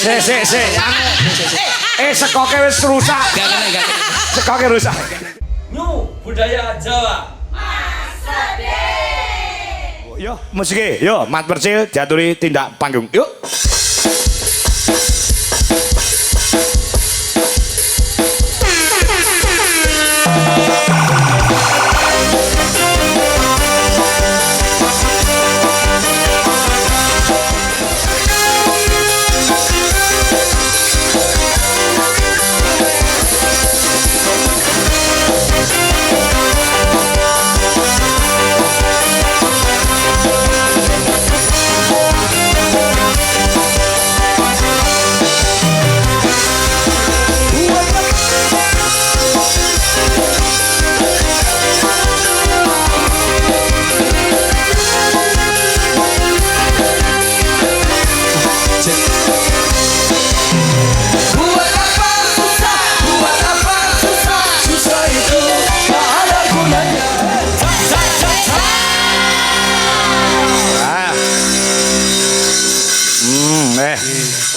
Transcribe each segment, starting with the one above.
Sik. Sekoke wis rusak. Gak kena. Sekoke rusak. New budaya Jawa. Yo, musike, yo, Mat Percil diaturi tindak panggung. Yuk.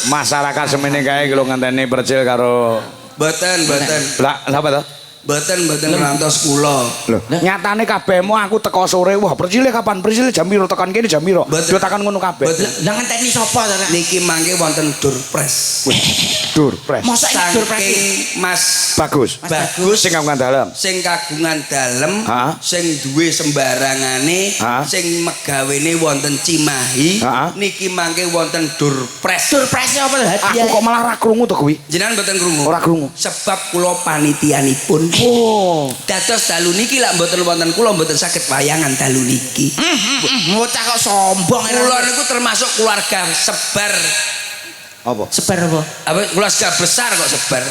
Masyarakat semene kae lho ngenteni Percil karo Mboten. Lah apa to? Mboten ngantos kula. Lho, nyatane kabehmu aku teko sore. Wah, Percil kapan? Percil jam piro tekan kene jam piro? Yo tekan ngono kabeh. Lah ngenteni sapa to? Niki mangke wonten Durpres. Durpres. Mosok Durpres Mas Bagus sing kagungan dalem. Sing kagungan dalem, sing duwe sembarangane, sing megawene wonten Cimahi. Niki mangke wonten Durpres. Durpres apa lho? Aku kok malah ra krungu to kuwi. Jenengan mboten krungu? Ora krungu. Sebab kula panitianipun. Oh, dados dalu niki lak mboten wonten kula mboten saged wayangan dalu niki. Bocah kok sombong. Kula niku termasuk keluarga sebar. Apa? Sebar apa? Apa keluarga besar kok sebar.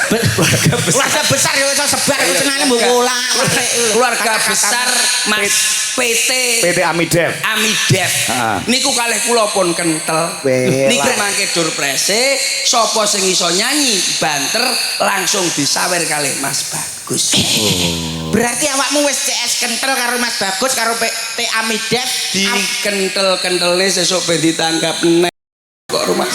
Keluarga besar ya iso sebar iku jenenge mbok kula. Keluarga besar Mas PT Amidef. Niku kalih kula pun kentel. Niki mangke Durprese sapa sing iso nyanyi banter langsung disawer kalih Mas Bagus. Berarti awakmu wis CS kentel karo Mas Bagus karo PT Amidef dikentel-kentelne sesuk ben ditangkap neh. Kok rumah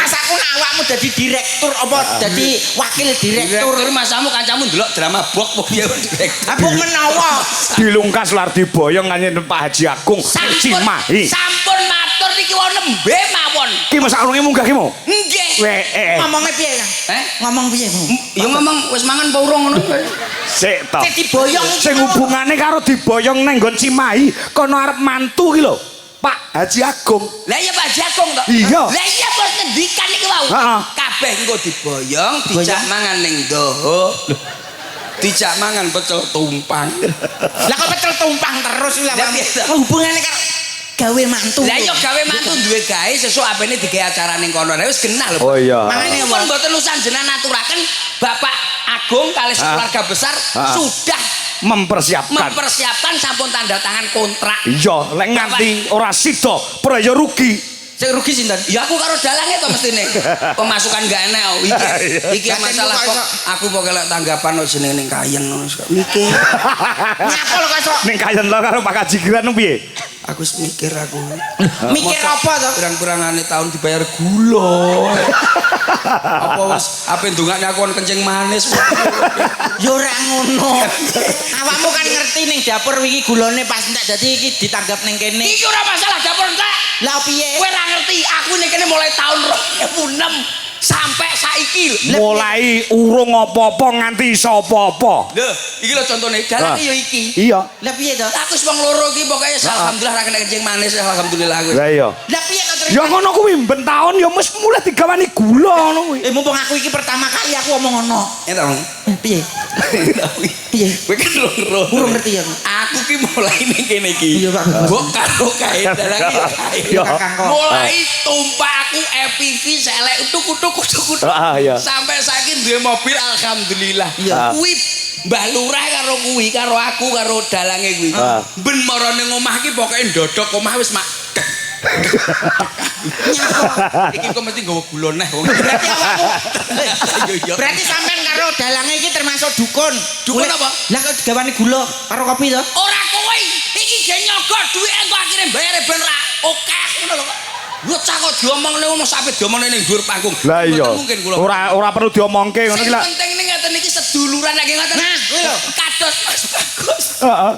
sakit awakmu jadi direktur apa jadi wakil direktur masamu kancamu ndelok drama bok apa piye direktur apa menawa dilungkas lar diboyong nganyen Pak Haji Agung Cimahi sampun matur niki wau nembe mawon ki masa urunge munggah ki mo nggih ngomongnya piye Kang ngomong piye ya ngomong wis mangan apa urung ngono sik to diboyong sing hubungane karo diboyong nang nggon Cimahi kono arep mantu ki lho Pak Haji Agung. Lah iya Pak Haji Agung to? Iya. Lah iya bos ngendikan iki wau. Kabeh engko diboyong, dijak mangan ning ndoho. Dijak mangan pecel tumpang. Lah kok pecel tumpang terus lha hubungane karo gawe mantu. Lah iya gawe mantu duwe gawe sesuk apene digawe acara ning kono. Lah wis genah lho. Oh iya. Mangane pun mboten usan jenengan aturaken Bapak Agung kalih keluarga besar sudah mempersiapkan sampun tanda tangan kontrak. Iya, lek nganti ora sida praya rugi. Sing rugi sinten? Ya aku karo dalange to mestine. Pemasukan gak enek iki masalah kok aku pokoke lek tanggapan kok jenenge ning kayen ngono mikir. Nyapol kok sok. Ning kayen lo karo Pak Haji Giran piye? Aku mikir aku. Mikir apa to? Pirang-pirangane tahun dibayar gula. Apa wis ape ndongakne aku kon kencing manis. Ya ora ngono. Awakmu kan ngerti ning dapur iki gulane pas entek dadi iki ditanggap ning kene. Iki ora masalah dapur entek. Lah piye? Kowe ora ngerti, aku ning kene mulai tahun 2006 sampai saiki mulai urung apa-apa nganti iso apa-apa. Lho, iki lho contone dalang ya iki. Iya. Lah piye to? Aku wis wong loro iki pokoke alhamdulillah ra kena kencing manis alhamdulillah aku. Lah iya. Lah piye to terus? Ya ngono kuwi ben taun ya mesti mulai digawani gula ngono kuwi. Mumpung aku iki pertama kali aku omong ngono. Eta wong. Piye? Piye? Kowe kan urung ngerti ya. Aku ki mulai ning kene iki. Iya Pak. Mbok karo kae dalang iki. Mulai tumpah aku EPV selek utuk-utuk sampai saiki duwe mobil alhamdulillah. Kuwi Mbah Lurah karo kuwi karo aku karo dalange kuwi. Ben marane omah iki pokoke ndodok omah wis mak. Iki kok mesti nggawa gula neh wong. Berarti awakmu. Berarti sampean karo dalange iki termasuk dukun. Dukun apa? Lah kok digawani gula karo kopi to? Ora kowe. Iki ge nyogok duwike engko akhire bayare ben ra akeh ngono lho. Bocah kok diomongne ngono sampe diomongne ning dhuwur panggung. Lah iya. Mungkin kula. Ora perlu diomongke ngono Sing iki lah. penting ning ngeten iki seduluran nek ngoten. Nah, kuwi lho. Kados Mas Bagus. Heeh.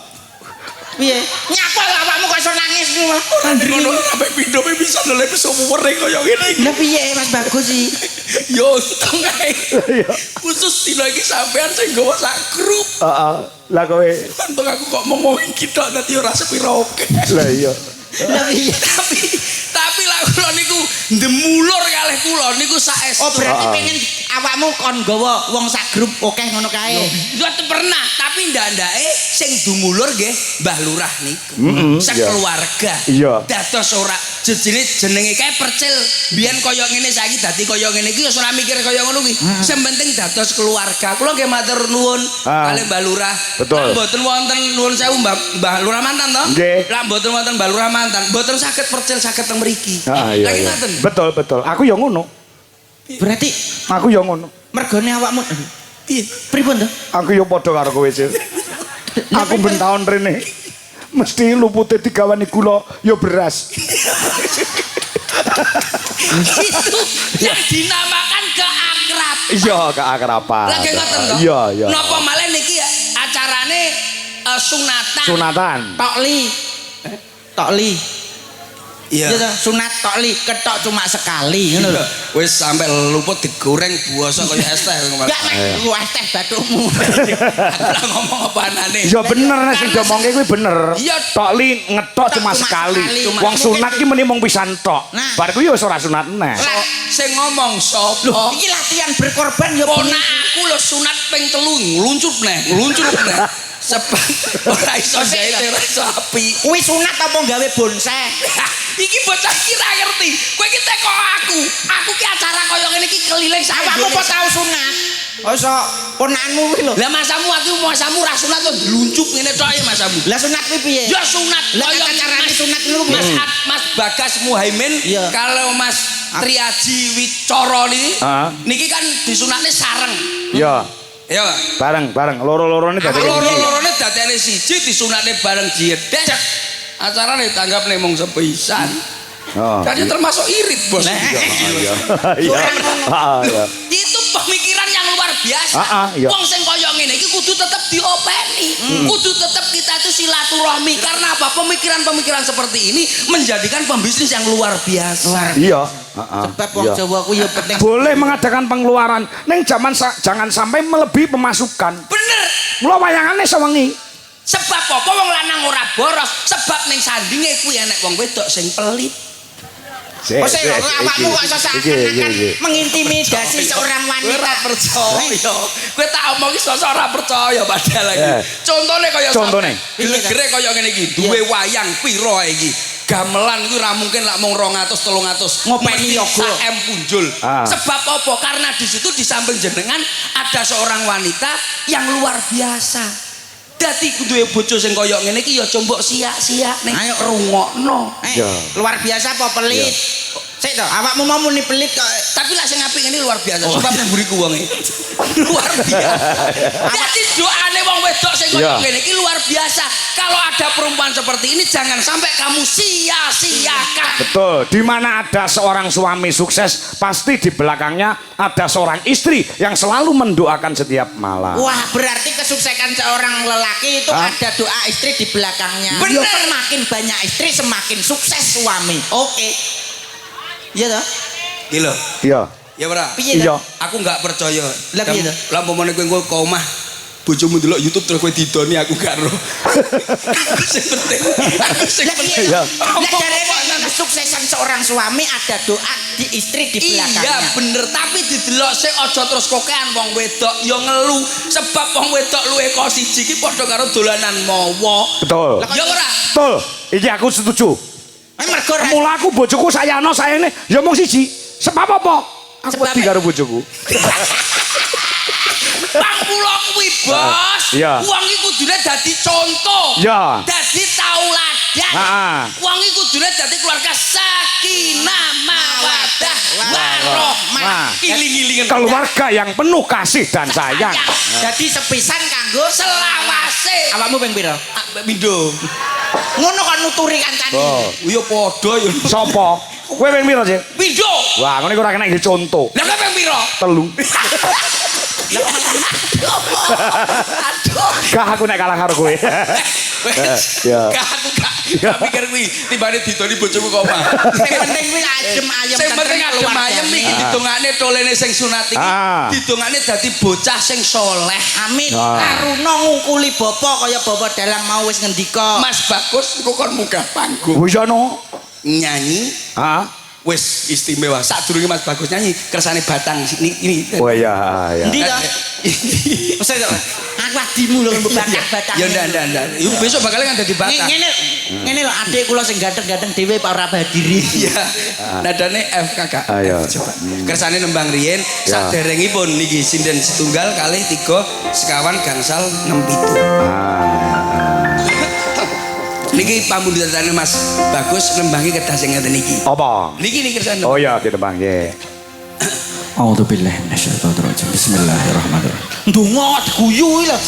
Piye? Nyapa lho awakmu kok iso nangis ku? Ora ngono sampe pindhome bisa lelep suwere kaya ngene iki. Lah piye Mas Bagus iki? Yo tengah. Iya. Khusus dina iki sampean sing nggawa sak grup. Heeh. Lah kowe Untung aku kok ngomongin kita nanti ora sepiro oke. lah iya. Lah piye? Tapi lah kula niku ndemulur kalih kula niku saestu. Oh berarti pengen awakmu kon nggawa wong sak grup akeh ngono kae. Mboten pernah, tapi ndandake sing dumulur nggih Mbah Lurah niku. Sekeluarga. Iya. Dados ora jenenge kae percil. Biyen kaya ngene saiki dadi kaya ngene iki wis ora mikir kaya ngono kuwi. Sing penting dados keluarga. Kula nggih matur nuwun kalih Mbah Lurah. Betul. Mboten wonten nuwun sewu Mbah Lurah mantan to? Nggih. Lah mboten wonten Mbah Lurah mantan. Mboten saged percil saged teng mriki. Iya. Lagi Iya. ngoten. Betul. Aku ya ngono. Berarti Aku ya ngono. mergone awakmu Piye? pripun to? Aku ya padha karo kowe, Cil. Aku ben taun rene mesti lupute digawani gula ya beras. Itu yang dinamakan keakrab. Iya, keakraban. Lagi ngoten to? Iya. Napa malah niki acarane sunatan. Sunatan. Tokli. Iya. Iya toh, sunat tokli ketok cuma sekali ngono lho. Wis sampe luput digoreng buasa kaya es teh kemarin. Enggak nek ku es teh bathukmu. Aku lah ngomong apa anane. Ya bener nek sing diomongke kuwi bener. Iya. Tokli ngetok cuma sekali. sekali. Wong sunat ki meni mung pisan tok. Nah. Bar kuwi wis ora sunat neh. Sing ngomong sapa? Iki latihan berkorban ya Ponakku lho sunat ping 3 ngluncur neh. Sebab ora iso jahit ora iso api. kuwi sunat apa gawe bonsai? Iki bocah iki ra ngerti. Kowe iki teko aku. Aku ki acara kaya ngene iki keliling sak Awakmu kok tau sunat? Oh iso ponakanmu kuwi lho. Lah masamu ra sunat to diluncup ngene tok ya masamu. Lah sunat kuwi piye? Ya sunat Lah kaya carane sunat niku Mas Bagas Muhaimin Iya. kalau Mas Triaji Wicara niki kan disunatne sareng. Ya. Ya. Bareng loro-lorone dadi Loro-lorone dadene siji disunatne bareng jedek. Acarane tanggapne mung sepisan. Oh. Jadi termasuk irit, Bos. Iya. Itu pemikiran yang luar biasa. Iya. Wong sing kaya ngene iki kudu tetep diopeni. Kudu tetep kita itu silaturahmi. Karena apa? Pemikiran-pemikiran seperti ini menjadikan pembisnis yang luar biasa. Iya. Sebab wong Jawa ku ya penting. Boleh mengadakan pengeluaran ning zaman jangan sampai melebihi pemasukan. Bener. Mula wayangane sewengi. Sebab apa wong lanang ora boros? Sebab ning sandinge kuwi enek wong wedok sing pelit. Oh sing awakmu kok iso seakan-akan mengintimidasi seorang Kowe ora wanita. percaya. Kowe tak omongi sosok ora percaya padahal iki. Contone kaya Contone. Glegere kaya ngene iki, duwe wayang pira iki. Gamelan kuwi ora mungkin lak mung 200 300. Ngopeni yoga. M punjul. Sebab apa? Karena di situ di samping jenengan ada seorang wanita yang luar biasa. Dadi duwe bojo sing kaya ngene iki ya combok siak-siak ning Ayo. rungokno. Luar biasa apa pelit? Sik to, awakmu mau muni pelit kok. Tapi lah sing apik ngene luar biasa sebab nang mburiku wonge. Luar biasa. Dadi doane wong wedok sing kaya ngene iki luar biasa. Kalau ada perempuan seperti ini jangan sampai kamu sia-siakan. Betul, di mana ada seorang suami sukses, pasti di belakangnya ada seorang istri yang selalu mendoakan setiap malam. Wah, berarti kesuksesan seorang lelaki itu ada doa istri di belakangnya. Bener. Ya, semakin banyak istri semakin sukses suami. Oke. Iya toh? Gila. Iya. Ya ora. Piye Iya. toh? Aku enggak percaya. Lah piye toh? Lah umpamane kowe engko ke omah bojomu ndelok YouTube terus kowe didoni aku gak ero. Aku sing penting. Aku sing Lah penting. iya. Iya. Lah jarene kesuksesan seorang suami ada doa di istri di belakangnya. Iya bener, tapi didelok sik aja terus kokean wong wedok ya ngeluh sebab wong wedok luwe kok siji iki padha karo dolanan mawa. Betul. Ya ora? Betul. Iki aku setuju. Mergo Mula aku bojoku sayangno sayane ya mung siji. Sebab apa? Aku wedi karo bojoku. Bang kula kuwi, Bos. Iya. Wong iki kudune dadi contoh. Iya. Dadi tauladan. Heeh. Wong iki kudune dadi keluarga sakinah mawaddah warahmah. Nah. Iling-ilingan Keluarga yang penuh kasih dan sayang. jadi sepisan kanggo selawase. awakmu ping pira? Mindo. Ngono kan nuturi kancane. Oh. Ya padha ya. Sopo? Kowe ping pira, Cik? Pindho. Wah, ngene ora kena contoh. Lah kowe ping pira? 3. Kah aku nek kalah karo kowe. Ya. Kah aku gak pikir kuwi timbane ditoni bojomu kok omah. Sing penting kuwi adem ayem. Sing penting adem ayem iki didongane tolene sing sunat iki. Didongane dadi bocah sing soleh. Amin. Karuna ngungkuli bapa kaya bapa dalang mau wis ngendika. Mas Bagus engko kon munggah panggung. Wis ono. Nyanyi. Hah? Wis istimewa. Sadurunge Mas Bagus nyanyi kersane Batang ini. Oh iya, ya. Endi to? Wis aku adimu lho Batang. Ya ndak. Iku besok bakal kan dadi Batang. Ngene lho adik kula sing ganteng-ganteng dhewe Pak ora badiri. Iya. Nadane F kakak. Ayo. Coba. Kersane nembang riyen saderengipun niki sinden setunggal kalih 3 sekawan gangsal 67. Niki pamundhutane Mas Bagus nembangi kedah sing ngeten iki. Apa? Niki kersane. Oh iya, ditembang nggih. A'udzubillahi minasyaitonirrajim. Bismillahirrahmanirrahim. Ndonga guyu lho.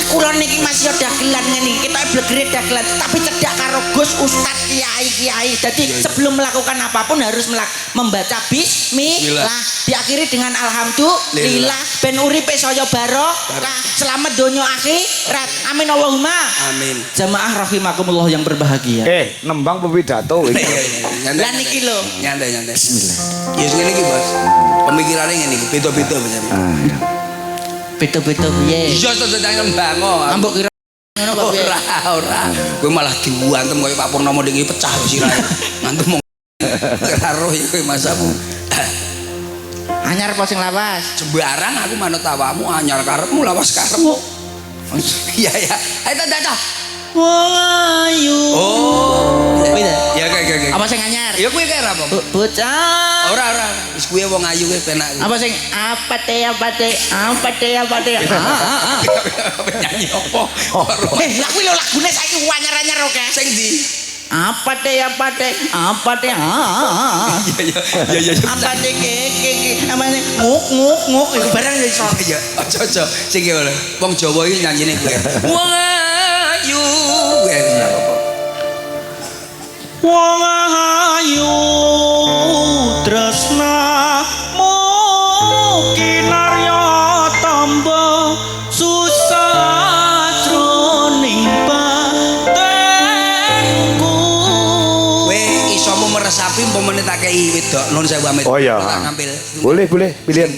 Kula niki masih dagelan ngene iki, kita blegere dagelan, tapi cedak karo Gus Ustad kiai-kiai. Jadi sebelum melakukan apapun harus membaca bismillah. Diakhiri dengan alhamdulillah ben uripe saya barokah, selamat donya akhirat. Amin Allahumma. Amin. Jamaah rahimakumullah yang berbahagia. Nembang pidato iki. Lah niki lho. Nyantai. Bismillah. Ya ngene iki, Bos. Pemikirane ngene iki, beda-beda bener. Beda-beda piye? Iya to sedang nembang kok. Ambok kira ngono kok piye? Ora. Kowe malah diwantem koyo Pak Purnomo iki pecah sirahe. Ngantem mong karo iki kowe masamu. Anyar apa sing lawas? Sembarang aku manut tawamu anyar karepmu lawas karepmu. Iya. Ayo dah. Wong ayu. Oh. Ya kayak. Apa sing anyar? Ya kuwi kae apa? Bocah. Ora. Wis kuwi wong ayu kuwi penak. Apa sing apa teh. Nyanyi apa? Lah kuwi lho lagune saiki anyar-anyar oke. Sing ndi? Apa teh. Iya. Apa teh apa nih nguk iku barang iso. Iya, aja. Sing ki lho. Wong Jawa iki nyanyine kuwi. Wong ayu. Wong ayu tresnamu kinarya tamba susah jroning batinku. Kowe iso meresapi umpamane tak kei wedok nun sewu amit. Oh iya. Tak ngambil. Boleh pilihan.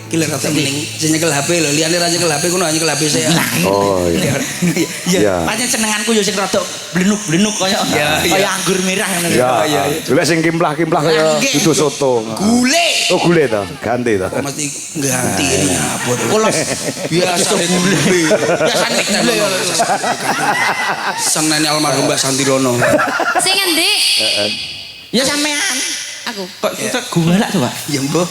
Iki lho rada mending sing nyekel HP lho, liyane ra nyekel HP kuno nyekel HP saya. Oh iya. Iya. Pancen senenganku yo sing rada blenuk-blenuk kaya anggur merah ngono. Iya. Golek sing kimplah-kimplah kaya dudu soto. Gule. Oh gule to, ganti to. Mesti ganti ini apa tuh? Kalau biasa gule. Biasa gule. Senene almarhum Mbak Santirono. Sing endi? Ya sampean. Aku. Kok gulak to, Pak? Ya mbah.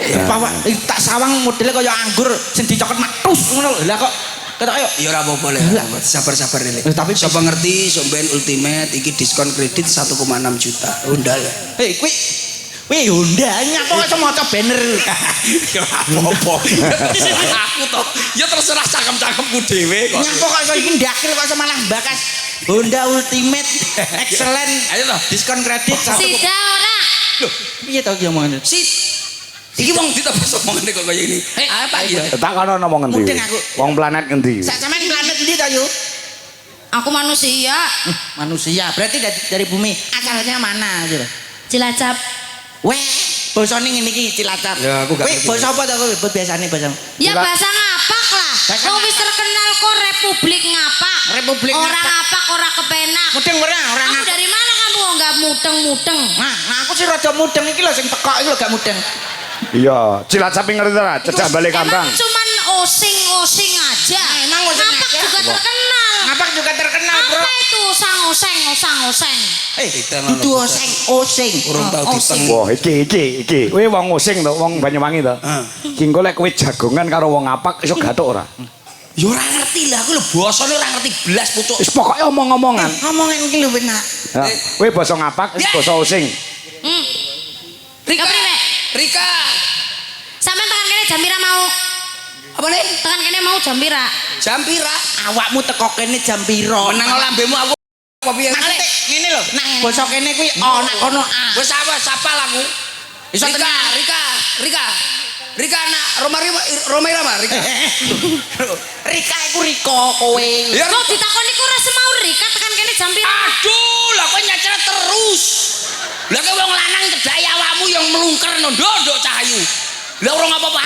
Pawak tak sawang modele kaya anggur sing dicokot matus ngono lho. Lah kok ketok ayo. Ya ora apa-apa le. Sabar-sabar le. Tapi sapa ngerti somben ultimate iki diskon kredit 1,6 juta. Undal. Kuwi Honda nyapa kok maca banner. Ya apa-apa. Aku to. Ya terserah cangkem-cangkemku dhewe kok. Nyapa kok iso iki ndakil kok malah bakas Honda Ultimate Excellent. Ayo to. Diskon kredit 1. Sida ora. Loh, piye to iki omongane? Iki wong ditebus omongane kok kaya ini. Apa iki? Tak kono ngomong ngendi? Mudeng aku. Wong planet ngendi? Sak sampean planet endi to, Yu? Aku manusia. Manusia. Berarti dari bumi. Asalnya mana, Yu? Cilacap. Weh, basane ngene iki Cilacap. Ya, aku gak Wih, ngerti. basa apa to kowe? Biasane basa. Ya bahasa ngapak lah. Bahasa Wong wis terkenal kok Republik Ngapak. Republik Orang Ngapak. ngapak ora kepenak. Mudeng ora Kamu ngapak. dari mana kamu enggak mudeng-mudeng? Nah, aku sih rada mudeng iki lho sing tekok iki lho gak mudeng. Iya, Cilacap ngerti ta? Cecak balik kampung. Emang cuman osing-osing aja. Emang osing Ngapak aja. juga terkenal. Ngapak juga terkenal, Bro. Apa itu osang-oseng? Dudu oseng. Urung tau Osing. diteng. Wah, iki. Kowe wong osing to, wong Banyuwangi to. Ki engko lek kowe jagongan karo wong ngapak iso gathuk ora? Ya ora ngerti lah, aku lho basane ora ngerti blas pucuk. Wis pokoke omong-omongan. Ngomongan iki lho benak. Ya, kowe basa ngapak, wis basa osing. Rika priwe? Rika. Sampeyan tekan kene jam pira mau? Apa nih? Tekan kene mau jam pira? Jam pira? Awakmu teko kene jam pira? Menang lambemu aku apa piye? Nanti ngene lho, nak basa kene kuwi A, nak kono A. Wis sapa laku? Iso Rika anak Roma Irama Rika. Rika iku Riko kowe. Ya Kok ditakoni ku ora semau Rika tekan kene jam pira? aduh, lah kowe nyacer terus. Lah kowe wong lanang cedhak awakmu yang melungker no ndodok cahayu. Lah urung apa-apa,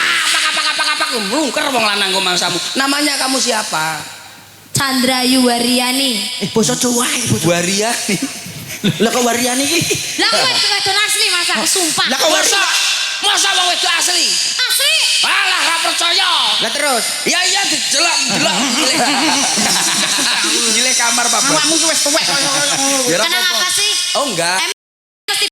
apa melungker wong lanang kok mangsamu. Namanya kamu siapa? Chandra Yuwariani. Basa Jawa iki basa. Wariani. Lah kok Wariani iki? Lah kowe wedon asli Mas aku sumpah. Lah kok Masa wong wedok asli? Asli. Alah ra percaya. Lah terus Ya iya dijelok gile kamar Pak Bos. awakmu ki wis tuwek kaya ngono. Ya, Kenang apa sih? Oh enggak. Mesti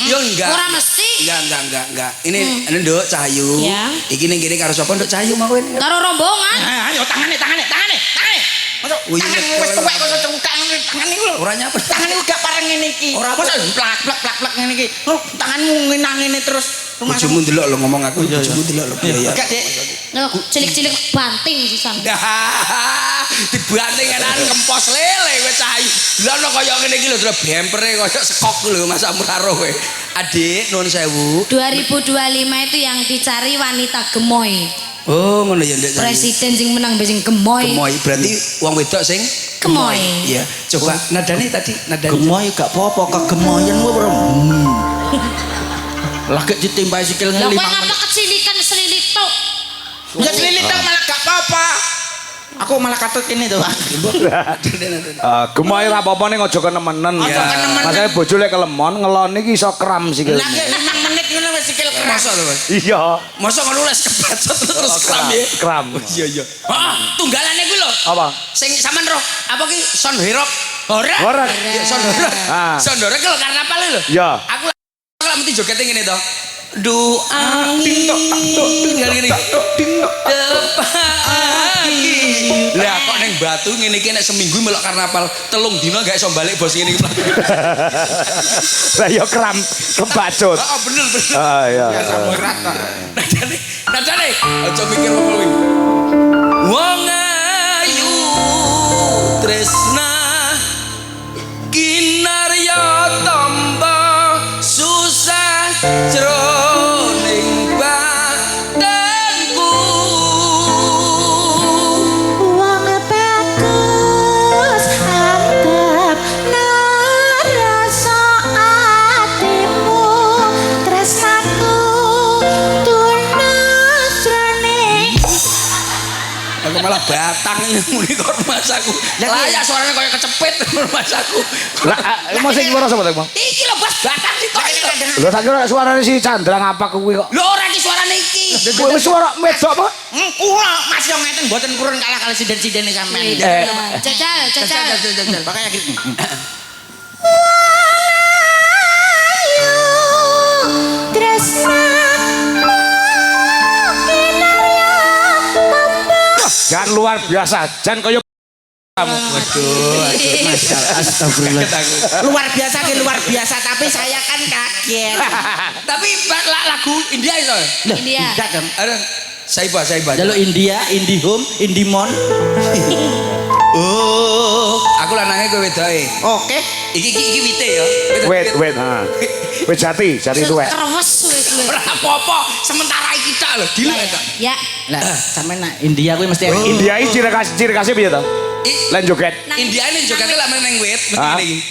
Yo enggak. ora mesti. Enggak. Ini Nduk Cahayu. Ya. Iki ning kene karo sapa Nduk Cahayu mau kowe? Karo rombongan. Ayo tangane. Masuk tangan wis tuwek kaya cengkak tangan iku lho. Ora nyapa. Tangan iku gak pareng ngene iki. Ora apa. Masa plak ngene iki. Lho tanganmu ngene terus. Bojomu ndelok lho ngomong aku. Bojomu ndelok lho biaya. Gak, Dek. Lho cilik-cilik banting sisan. Dibanting enak kempos lele kowe Cahayu. Lha ono kaya ngene iki lho bempere kaya sekok lho masa karo kowe. Adik nuwun sewu. 2025 itu yang dicari wanita gemoy. Oh ngono ya Nduk Cahayu. Presiden sing menang sing gemoy. Gemoy berarti wong wedok sing Gemoy. Iya, coba nadane tadi nadane. Gemoy gak apa-apa kegemoyan wae, Bro. Lah gek ditimbali sikil Lah ngene kowe 5 ngapa menit. kecilikan selilit tok. Enggak selilit dong malah gak apa-apa. Aku malah katut ini tuh. Gemoy ra apa-apa ning aja kenemenen. Aja kenemenen. Masane bojo lek kelemon ngeloni iki iso kram sikil. Lah 6 menit ngono wis sikil keras. Masa lho, Mas? Iya. Masa ngono les kebacot terus kram ya. Kram. Iya. Heeh, tunggalane kuwi lho. Apa? Sing sampean roh, apa ki Son Herok? Horek. Horek. Ya Son Herok. Ah. Son Herok lho karnaval lho. Iya. Aku lak mesti joget ngene to. Du angin ngene pagi. Lah kok ning Batu ngene iki nek seminggu melok karnaval, telung dina gak iso balik bos ngene iki. Lah ya kram kebacut. Heeh, bener. Ah iya. Nadane aja mikir wong kuwi. Wong ayu tresna kinarya tamba susah jroning badanku. Wong bagus antep narasa atimu tresnaku tunasrane. Aku malah batang ini muni kok masaku. Layak suaranya kayak kecepet masaku. Lah mosing suara sapa Bang? Iki lho Bos batang sitok. Lho tak kira suarane si Chandra ngapak kuwi kok. Lho ora iki suarane iki. Kuwi suara wedok apa? Kula Mas yo ngeten mboten kurun kalah siden-sidene sampean. Jajal. Makanya gitu. Jangan luar biasa, jangan kaya kamu. Astagfirullah. Luar biasa tapi saya kan kaget. Tapi lagu India itu. India. Tidak dong. Ada Saiba. Jaluk India, Indihome, Indimon. Oh, aku lanangnya kowe wedoke. Oke. Iki wite ya. Wait, ha. Wait jati tuwek. Terus suwe-suwe. Ora apa-apa, sementara iki tak lho, dilek tak. Ya. Lah, sampean nak India kuwi mesti India iki ciri khasnya piye to? Lan joget. India ini jogetnya lah neng wit Ah. begini.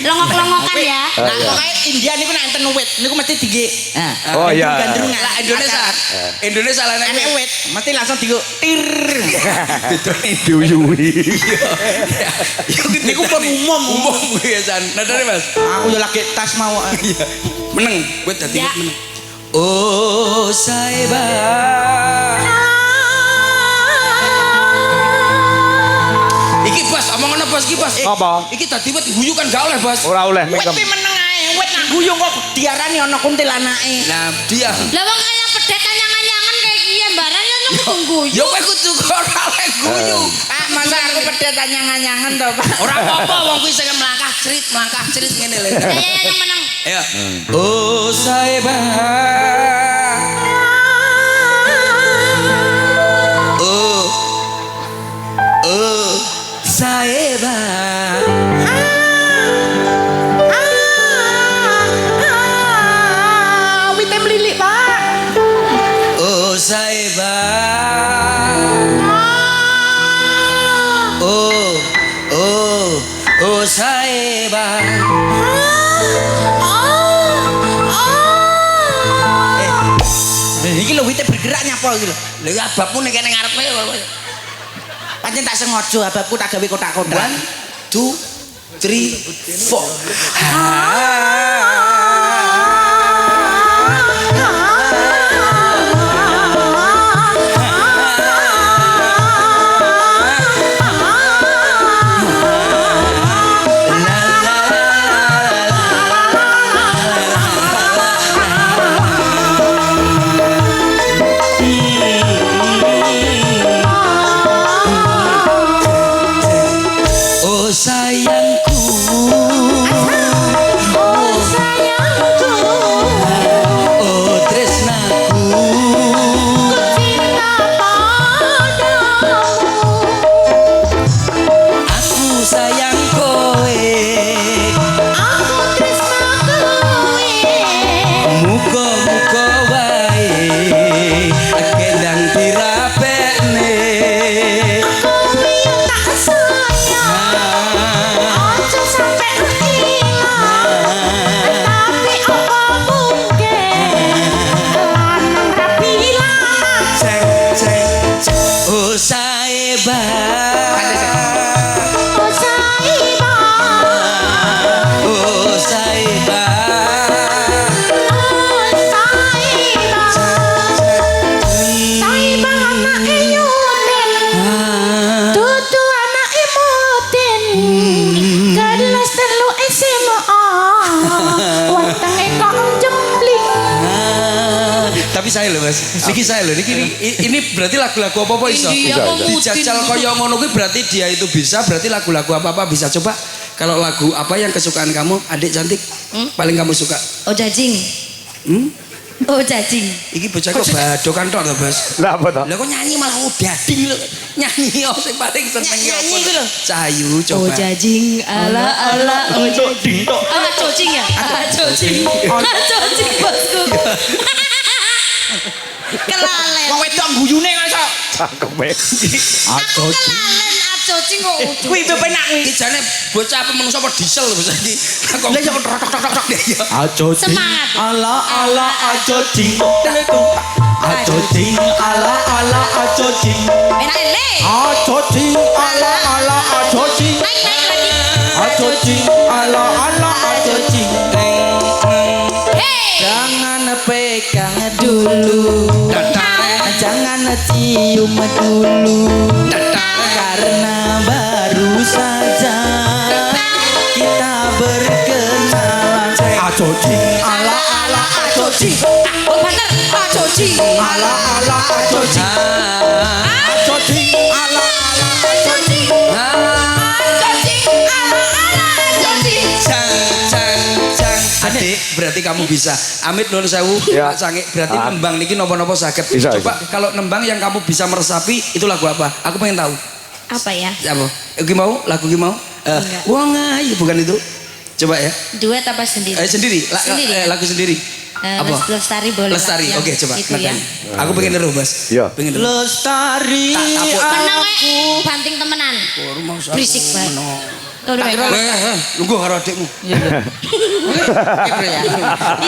Longok-longokan ya. Nah, pokoknya India niku nek enten wit niku mesti dige. Nah, Oh iya. gandrungan. Lah Indonesia lah neng Nek wit. wit mesti langsung digo tir. Diuyui. Niku pun umum. biasa. Nah dari Mas. Aku yo lagi tas mau. Iya. Meneng, wit dadi Ya. wit meneng. Oh Saiba. Iki Bos, omong ngono Bos iki Bos. Apa? Iki dadi wit guyu kan gak oleh Bos. Ora oleh Wit mingkem. pi meneng ae. Wit nang guyung kok diarani ana kuntilanake. Nah, dia. Lah wong kaya pedet anyang-anyangan kayak kiye mbarane nang guyu. Ya kowe kudu ora oleh guyu. Ah, masa aku pedet anyang-anyangan to, Pak. Ora apa-apa wong kuwi sing melangkah cerit ngene lho. Ya yang menang. Ayo. Oh Saiba. Oh Saiba. apa iki lho? Lha ya ababmu nek kene ngarepe. Pancen tak sengaja ababku tak gawe kotak-kotak. 1 2 3 4. Oh sayangku, Oh sayangku, oh tresnaku, cinta padamu. aku sayang kowe. Aku tresna kowe. Muga-muga wae kendang dirapekne. Kowe yang tak sayang, aja sampe hilang. Tapi apa mungkin lanang rapi lanang. Cek cek cek. Oh saeba. Oh saibah, Oh saeba. oh saibah, saibah anake Yudin, dudu anake Mutin. Kelas telu SMA, wetenge kok jembling. Tapi saya loh mas, niki saya loh, ini berarti lagu-lagu apa iso? Dijajal kaya ngono kuwi berarti dia itu bisa, berarti lagu-lagu apa bisa. Coba kalau lagu apa yang kesukaan kamu, adik cantik, paling kamu suka? Oh jajing. Hmm? Oh jajing. Iki bocah kok badokan tok to, Bos? Lah apa toh? Lah kok nyanyi malah udadi lho. Nyanyi oh sing paling seneng Nyanyi iku lho. Cahayu Oh coba. jajing ala ala oh jajing. Ah cocing ya? Ah cocing. Ah cocing bosku. Kelalen. Wong wedok guyune kok iso. Cangkeme. Aku kelalen ah cocing kok. Kuwi penak kuwi. Iki jane bocah apa menungso apa diesel bocah iki. Lah ya tok. Ya. Ajo ding Semangat. ala ala ajo ding. Ajo ding ala ala ajo ding. Enak le. Ajo ding ala ala ajo ding. Naik lagi. Ajo ding ala ala ajo ding. Hey. Jangan pegang dulu. Jangan cium dulu. Karena baru saja kita berkenalan. Ajo ding ala ala ajo ding. Oh banter. Ah cocing. Ala ala ajo ding. Ajo ding ala ala ajo ding. Adik, berarti kamu bisa. Amit nuwun sewu, Ya. Pak Sange. Berarti nembang niki napa-napa saged. Bisa, Coba kalau nembang yang kamu bisa meresapi itu lagu apa? Aku pengen tahu. Apa ya? Apa? Iki mau? Lagu iki mau? Enggak. Wong ayu bukan itu. Coba ya. Duet apa sendiri? Sendiri. Sendiri. Lagu sendiri. Apa? Lestari boleh. Lestari. Yang Oke, coba. itu ya. Aku pengen deru, Mas. Iya. Pengen deru. Lestari Tak tapuk. Menang banting temenan. Berisik banget. Tuh udah baik. Lungguh karo adikmu. Iya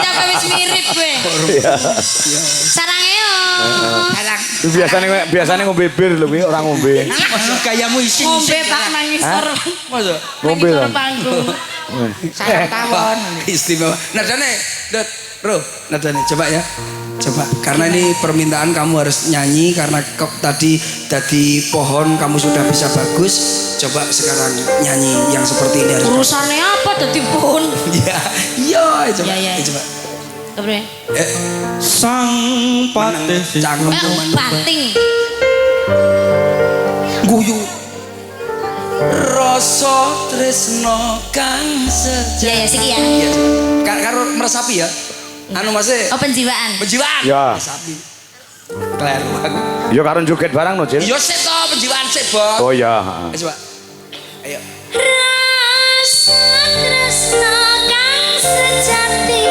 apa wis mirip gue. Sarange yo. Biasanya ngombe bir lho kuwi, ora ngombe. Gayamu isi. Ngombe tak nangis kor. Masa? Ngombe Nangis lah. kor panggung. Saya tawon. Istimewa. Nadane, Bro, nadane coba ya. Coba, karena ini permintaan kamu harus nyanyi karena tadi pohon kamu sudah bisa bagus. Coba sekarang nyanyi yang seperti ini harus. Urusannya apa dadi pun? Iya, iya, coba. Iya, iya. Coba. Coba. sang patih Cangkem Banting. guyu. Rasa tresno kang sejati. Ya ya siki ya. Iya, karo meresapi ya. Anu Mas Oh penjiwaan. penjiwaan. Ya. Meresapi. Kleru aku. Ya karo joget barang no, Cil. Yo sik to penjiwaan sik, Bos. Oh ya, Coba. Ayo. Rasa tresno kang sejati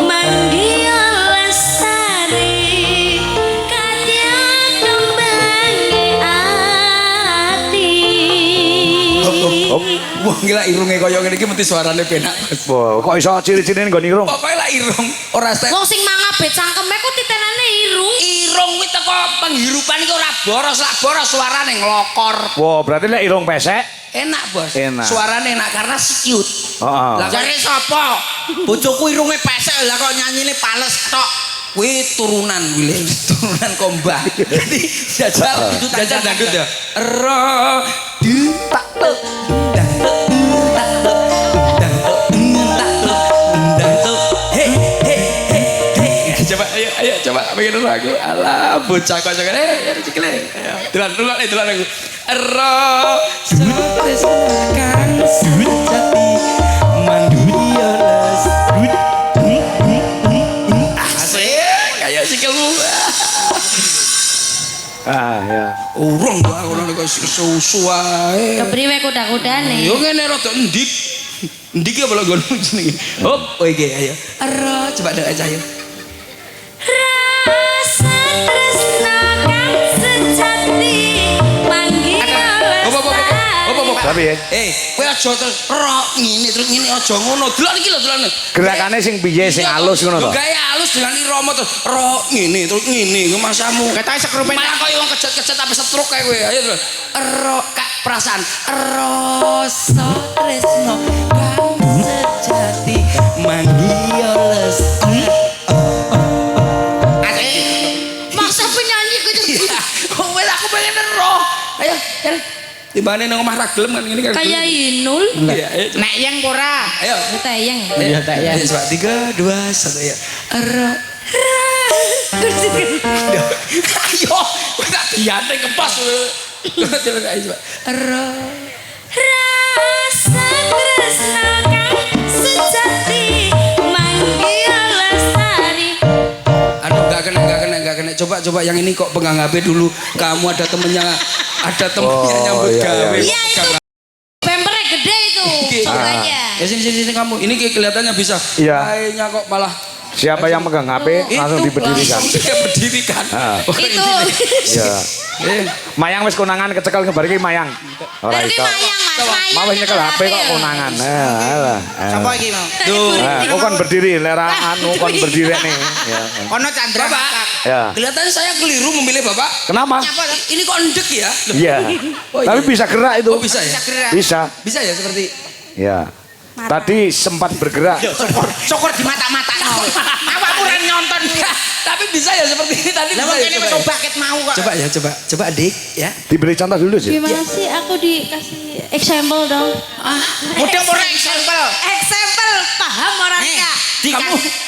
manggil lestari kadya kembange ati. Hop. Wah gila irunge kaya ngene iki mesti suarane penak. Wah, kok iso ciri-cirine nggon irung? Pokoke lah irung ora stek. Wong sing mangap cangkeme kok titenane irung. Irung kuwi teko kok penghirupan iku ora boros, lak boros suarane nglokor. Wah, berarti lek irung pesek Enak, Bos. Enak. Suarane enak karena siut. Heeh. Lah Jare sapa? Bojoku irunge pesek lah kok nyanyine pales tok. kuwi turunan wile, turunan kombah. Jadi jajal itu jajal dangdut ya. Ro di tak tek coba ayo coba bikin lagu ala bocah kok jangan cikle tulan lagu ro kan sejati manduria les asik kayak sikilmu ya urung gua ngono kok susu ae Kepriwe kuda-kudane? yo ngene rada endik endik ya boleh ngono jenenge hop oke ayo ro coba dek aja ayo Rasa tresna kang sejati manggil lestari. tapi ya kowe aja terus rok ngene terus ngene aja ngono delok iki lho delok gerakannya sing piye sing halus ngono to gaya halus dengan irama terus rok ngene terus ngene ku masamu Ketoke sekrupen malah koyo wong kejet-kejet tapi setruk kae kowe ayo terus rok kak perasaan rasa tresno kang sejati manggil lestari Maksa penyanyi gitu. kok wis aku pengen roh ayo cari timbane nang omah ra gelem kan ngene kan Kayak Inul. iya ayo nek yang ora. ayo Tayang. iya tak ya coba 3 2 1 ya rok ayo tak diante kepas coba ayo coba Rasa tresna kang sejati manggil lestari. anu enggak kena coba yang ini kok pegang HP dulu kamu ada temennya nyambut gawe Iya itu. Pempernya gede itu. Coba aja. ya sini kamu ini kelihatannya bisa Iya. kayaknya kok malah siapa yang megang HP langsung diberdirikan langsung dia berdirikan Oh, Itu. ya eh mayang wis konangan kecekel ngebar iki mayang ora Berarti iso mayang Mas. Mayang mau wis nyekel HP kok konangan alah Sapa iki mau? kok kon berdiri lera anu kon berdiri nih ya Kono Chandra. Bapak ya kelihatannya saya keliru memilih bapak kenapa ini kok endek ya iya Oh, tapi iya. bisa gerak itu oh bisa ya bisa ya seperti ya tadi sempat bergerak Syukur di mata-mata. Awakmu ora nyonton. tapi bisa ya seperti ini tadi Lah bisa wong ya, kene coba wis ya. obah ket mau kok. coba adik ya diberi contoh dulu sih Gimana sih aku dikasih example dong? Mudeng ora sampel. Example paham orang enggak?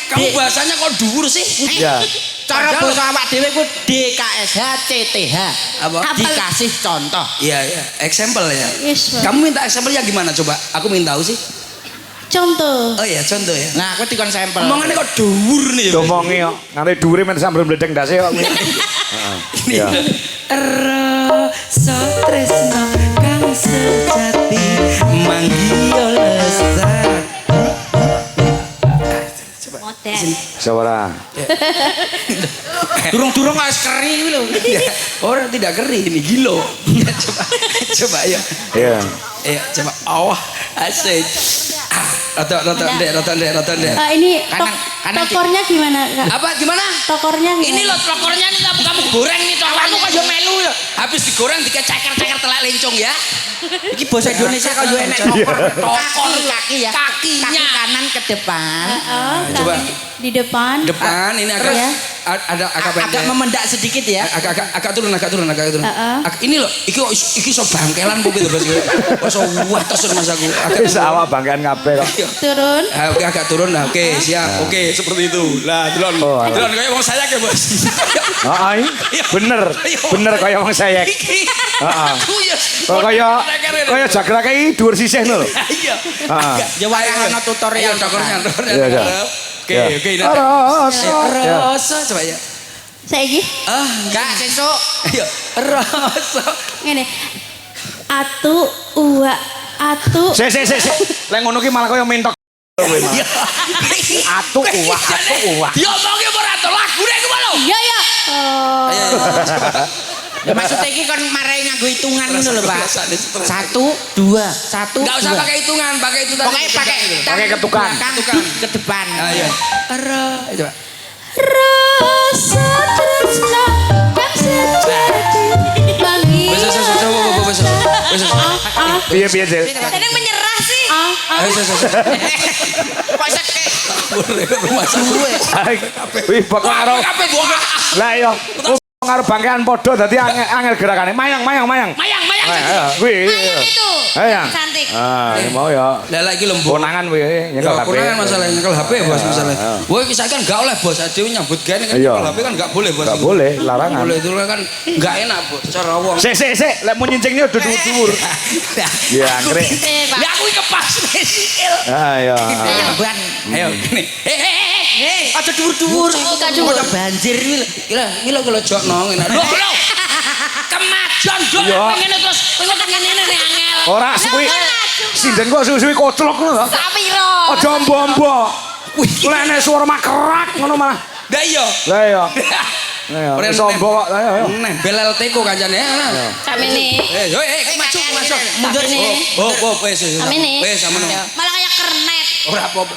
kamu bahasanya kok dhuwur sih ya Cara Padahal- basa awak dhewe ku DKSH CTH. apa Dikasih contoh. iya example ya Yes, Pak. kamu minta example yang gimana coba aku ingin tahu sih Contoh. oh iya contoh ya Nah, aku dikon sampel. omongannya kok dhuwur nih domongi kok nganti dhuwure men sambil mledeng dase kok ya rasa tresno kang sejati manggil lestari Model. sawara Durung-durung wis keri kuwi lho. orang tidak kering ini gilo ya, coba ya ya coba awah asik rata ndek Ini kanan, tokornya gimana Kak? apa gimana Tokornya gimana? ini loh tokornya nih kamu goreng nih tokornya kok yo melu ya habis digoreng dikeceker-ceker telak lencong ya Iki basa Indonesia kok yo enek tokor kaki ya. Kakinya. Kaki kanan ke depan. coba. Di depan. depan ini agak Ya. ada agak Agak pendek memendak sedikit ya. agak turun Heeh. ini loh iki so bangkelan bu gitu bos so wah terus mas aku wis awak bangkean kabeh kok Turun. Oke agak turun nah oke siap oke seperti itu lah delon Oh, alah. delon kayak mau saya ke bos heeh bener kaya wong saya heeh aku ya kok kaya jagrake iki dhuwur sisih lho iya heeh Ya wae ana tutorial tokornya Iya, iya. oke Ya. oke rasa coba ya Saiki Enggak sesuk. ayo rasa ngene. Atu uwa atu. sik lek ngono ki malah kaya mentok atu uwah dia omongnya mau rata lagu deh kemana Iya ya. Oh. Ya maksudnya iki kon marai nganggo hitungan ngono lho, Pak. Stres. 1 2 1. nggak usah pakai hitungan pakai itu tadi Pokoknya pakai Pakai ketukan. ke depan. ayo coba Rasa tresna kang Piye piye sih? Kadang menyerah sih. Ayo Kok seke? rumah sakit. Wih bakal karo. Kabeh buah. Lah iya. Karo bangkean padha dadi angel gerakane. Mayang. Mayang Wih. Mayang itu. Mayang. Cantik. Ah, ini mau ya. Lah lagi lembur. Konangan wih nyekel Ya, HP. konangan masalah nyekel HP bos masalah. Woi kisah kan gak oleh bos adewe nyambut gawe kan Iya. nyekel HP kan gak boleh bos. Gak boleh, larangan. Boleh itu kan gak enak bos cara wong. Sik, lek mau nyincingnya udah dhuwur. Ya, anggrek. Pak. Ya aku iki kepas sikil. Ah, ya. Ban. Ayo gini. Aja dhuwur-dhuwur. Bukan dhuwur. Kok banjir iki lho. Gila kalau jokno ngene. Lho. Kemajon dong Iya. ngene terus ngene nek angel. Ora suwi. Sinden kok suwi-suwi koclok ngono lho. Sapiro. Aja ombo-ombo. Lek nek swara makrak ngono malah. Lah iya. Lah iya. Lah iya. Sombo kok. Lah iya. Nembel LT ku kancane. Samene. Yo maju. Mundur nih. Oh, wes. Samene. Wes sama Malah kayak kernet. ora apa-apa.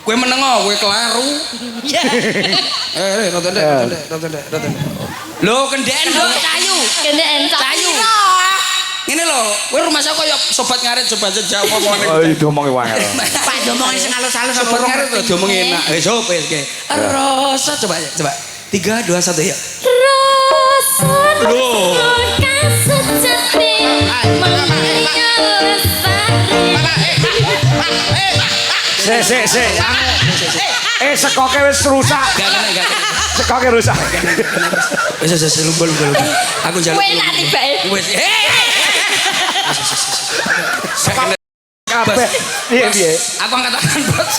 Kowe menengo, kowe kelaru. Rada ndek. Lho, kendhen lho. Kayu. Kendeen Kayu. Ngene lho, kowe rumah saya koyo sobat ngarit coba aja Oh, omongane. itu omongi wae. Pak ngomongin sing halus-halus Sobat ngarit lho diomongi enak. Wis opo iki. Rosa coba. 3 2 1 ya. Rasa Loh. sejati menghanya lestari. Sik. Sekoke wis rusak. Gak kena. Sekoke rusak. Wis lumbul. Aku jalan. Kowe nak tibake. Wis. Kabeh. Piye? Aku angkat tangan bos.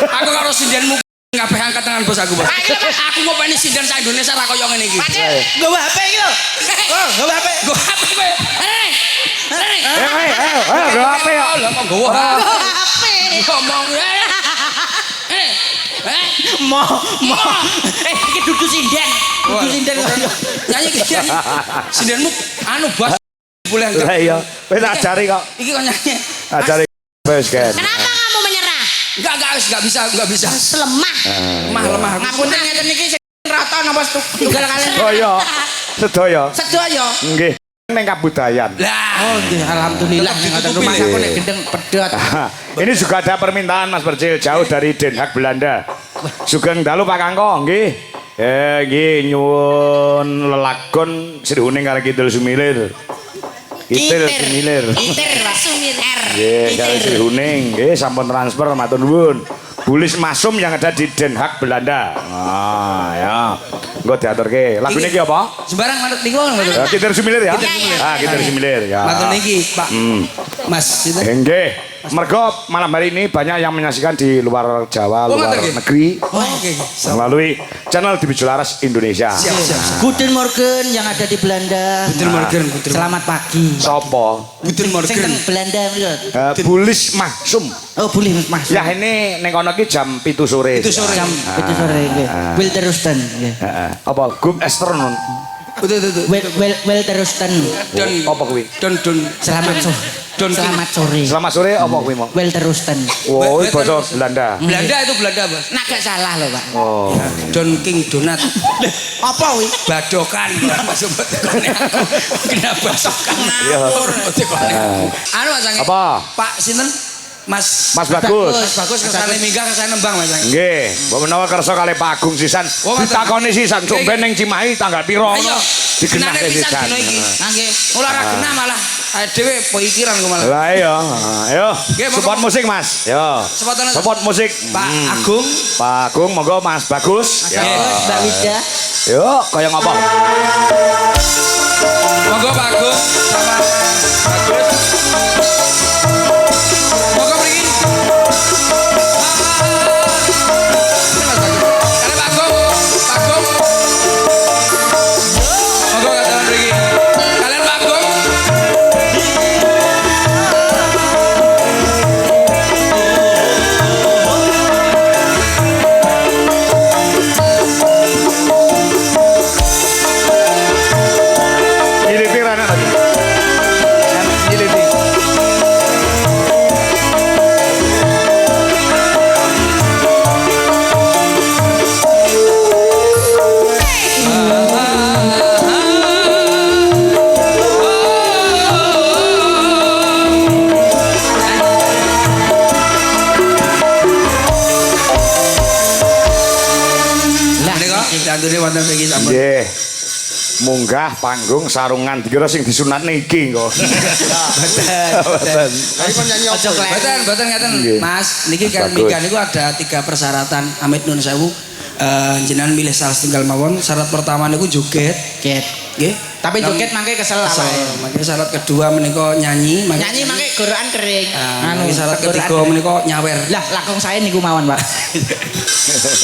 Aku karo sindenmu kabeh angkat tangan bos aku bos. Aku ngopeni sinden sak Indonesia ra koyo ngene iki. Nggawa HP iki lho. Oh, nggawa HP. Go HP kowe. Ayo, berapa ya? Lah kok gowo. HP. Ngomong Mo. Iki dudu sinden. Dudu sinden kok. nyanyi iki. Sindenmu anu bos. Boleh angkat. Lah iya. Wis ajari kok. Iki kok nyanyi. Ajari wis kan. Kenapa kamu menyerah? Enggak bisa. Lemah. Lemah. Ngapunten ngeten iki sing rata napa tunggal kalian. Oh iya. Sedaya. Sedaya. Nggih. Ning kabudayan. Lah. Oh, nggih alhamdulillah ning ngoten rumah saku nek gendeng pedhot. Ini juga ada permintaan Mas Percil jauh dari Den Haag Belanda. Sugeng dalu Pak Kangko nggih. Nggih nyuwun lelagon Srihuning karo Kidul Sumilir. Kidul Sumilir. Itir Pak. Sumir. Nggih karo Srihuning nggih sampun transfer matur nuwun. Bulis Masum yang ada di Den Haag Belanda. Ah ya. Engko diaturke. Lagune iki apa? Sembarang manut niku kan. Kidul Sumilir ya. Ah Kidul Sumilir ya. Matur niki, Pak. Mas, sinten? Nggih. Mergo malam hari ini banyak yang menyaksikan di luar Jawa, Oh, luar ngoten nggih? negeri Oh, oke. melalui channel TV Jularas Indonesia. Siap. Guten Morgen yang ada di Belanda. Guten Morgen. Selamat pagi. Sopo? Guten Sing Morgen. teng Belanda mriki. Bulis Masum. Oh, boleh Mas. Ya ini ning kono ki jam 7 sore. 7 sore. Jam 7 sore nggih. Wilderusten nggih. Heeh. Apa Gum Esternon? Betul. Wilderusten. Don Apa kuwi? Don Selamat sore. Don Selamat sore. Selamat sore apa kuwi mau? Wilderusten. Oh, iki basa Belanda. Belanda itu Belanda, Bos. Nah gak salah loh, Pak. Oh. Don King Donat. Apa kuwi? Badokan. Masuk betekone aku. Kenapa badokan? Iya. Betekone. Anu Mas Angge. Apa? Pak sinten? Mas Bagus. Mas Bagus kesane minggah kesane nembang Mas Angge. Nggih, mbok menawa kersa kali Pak Agung sisan. Oh, ngoten. Ditakoni sisan sok ben ning Cimahi tanggal piro Ayo. ngono. Digenahke Genane pisan sisan. dino iki. Nggih. Ora ra genah malah. Dhewe pikiran kok malah. Lah iya, ayo Nggih, monggo. support musik Mas. Yo. Supportane- Support musik. Pak Agung. Pak Agung monggo Mas Bagus. Ya. Mbak Wida. Yo, kaya ngapa? Monggo Pak Agung sama Bagus. Monggo mriki. Kalian Pak Agung. Pak Agung. Monggo katakan mriki. Kalian Pak Agung. Nyiliti rana lagi. Nyiliti. Pidantune wonten mriki sampun. Nggih. Munggah panggung sarungan dikira sing disunat niki kok. Boten. Boten ngeten Mas, niki kan Bagus. nikah niku ada 3 persyaratan. Amit nun sewu. Jenengan milih salah setunggal mawon. Syarat pertama niku joget. Joget. Nggih. Tapi joget mangke kesel awake. Mangke syarat kedua menika nyanyi. Nyanyi mangke gorokan kering. Mangke syarat ketiga menika nyawer. Lah lakung saya niku mawon, Pak.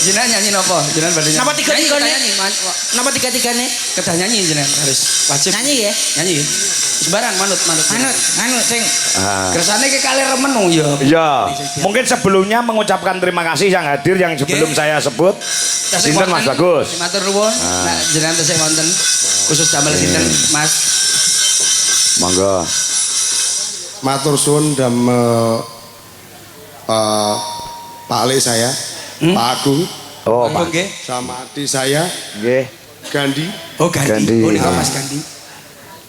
Jenengan nyanyi napa? Jenengan badhe nyanyi. Napa tiga-tigane? Nyanyi, Napa tiga-tigane? kedah nyanyi jenengan harus wajib. Nyanyi ya? Nyanyi. Sembarang manut. Manut sing Kersane ke kali remen ya. Ya, mungkin sebelumnya mengucapkan terima kasih yang hadir yang sebelum saya sebut. Sinten Mas Bagus. Matur nuwun. Nah, jenengan tesih wonten khusus damel sinten Mas. Monggo. Matur suwun damel Pak Ale saya, Pak Agung, Oh, Pak. Nggih. sama adik saya Nggih. Gandhi. Oh, Gandhi. Gandhi. Oh, niku Mas Gandhi.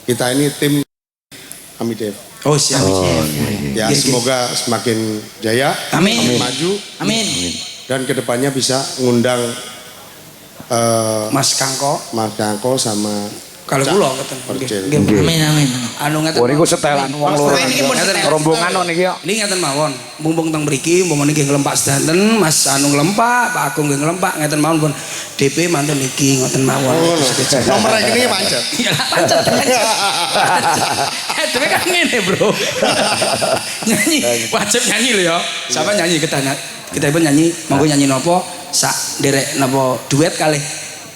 Kita ini tim Amidev. Oh, siap. Ya semoga semakin jaya, Amin. maju, Amin. dan kedepannya bisa ngundang Mas Kangko. Mas Jangko sama Kalau kula ngoten. Percil. Nggih. Amin amin. Anu ngeten. Oh, niku setelan wong loro. Niki pun setelan. Rombongan kok niki yo. Ini ngeten mawon. Mumpung teng mriki umpama niki nglempak sedanten, Mas Anu nglempak, Pak Agung nggih nglempak ngeten mawon pun DP mantun niki ngoten mawon. Nomor rekening pancet. Ya pancet. DP kan ngene, Bro. Nyanyi, wajib nyanyi lho ya. Sama nyanyi kita pun nyanyi, monggo nyanyi napa sak derek napa duet kalih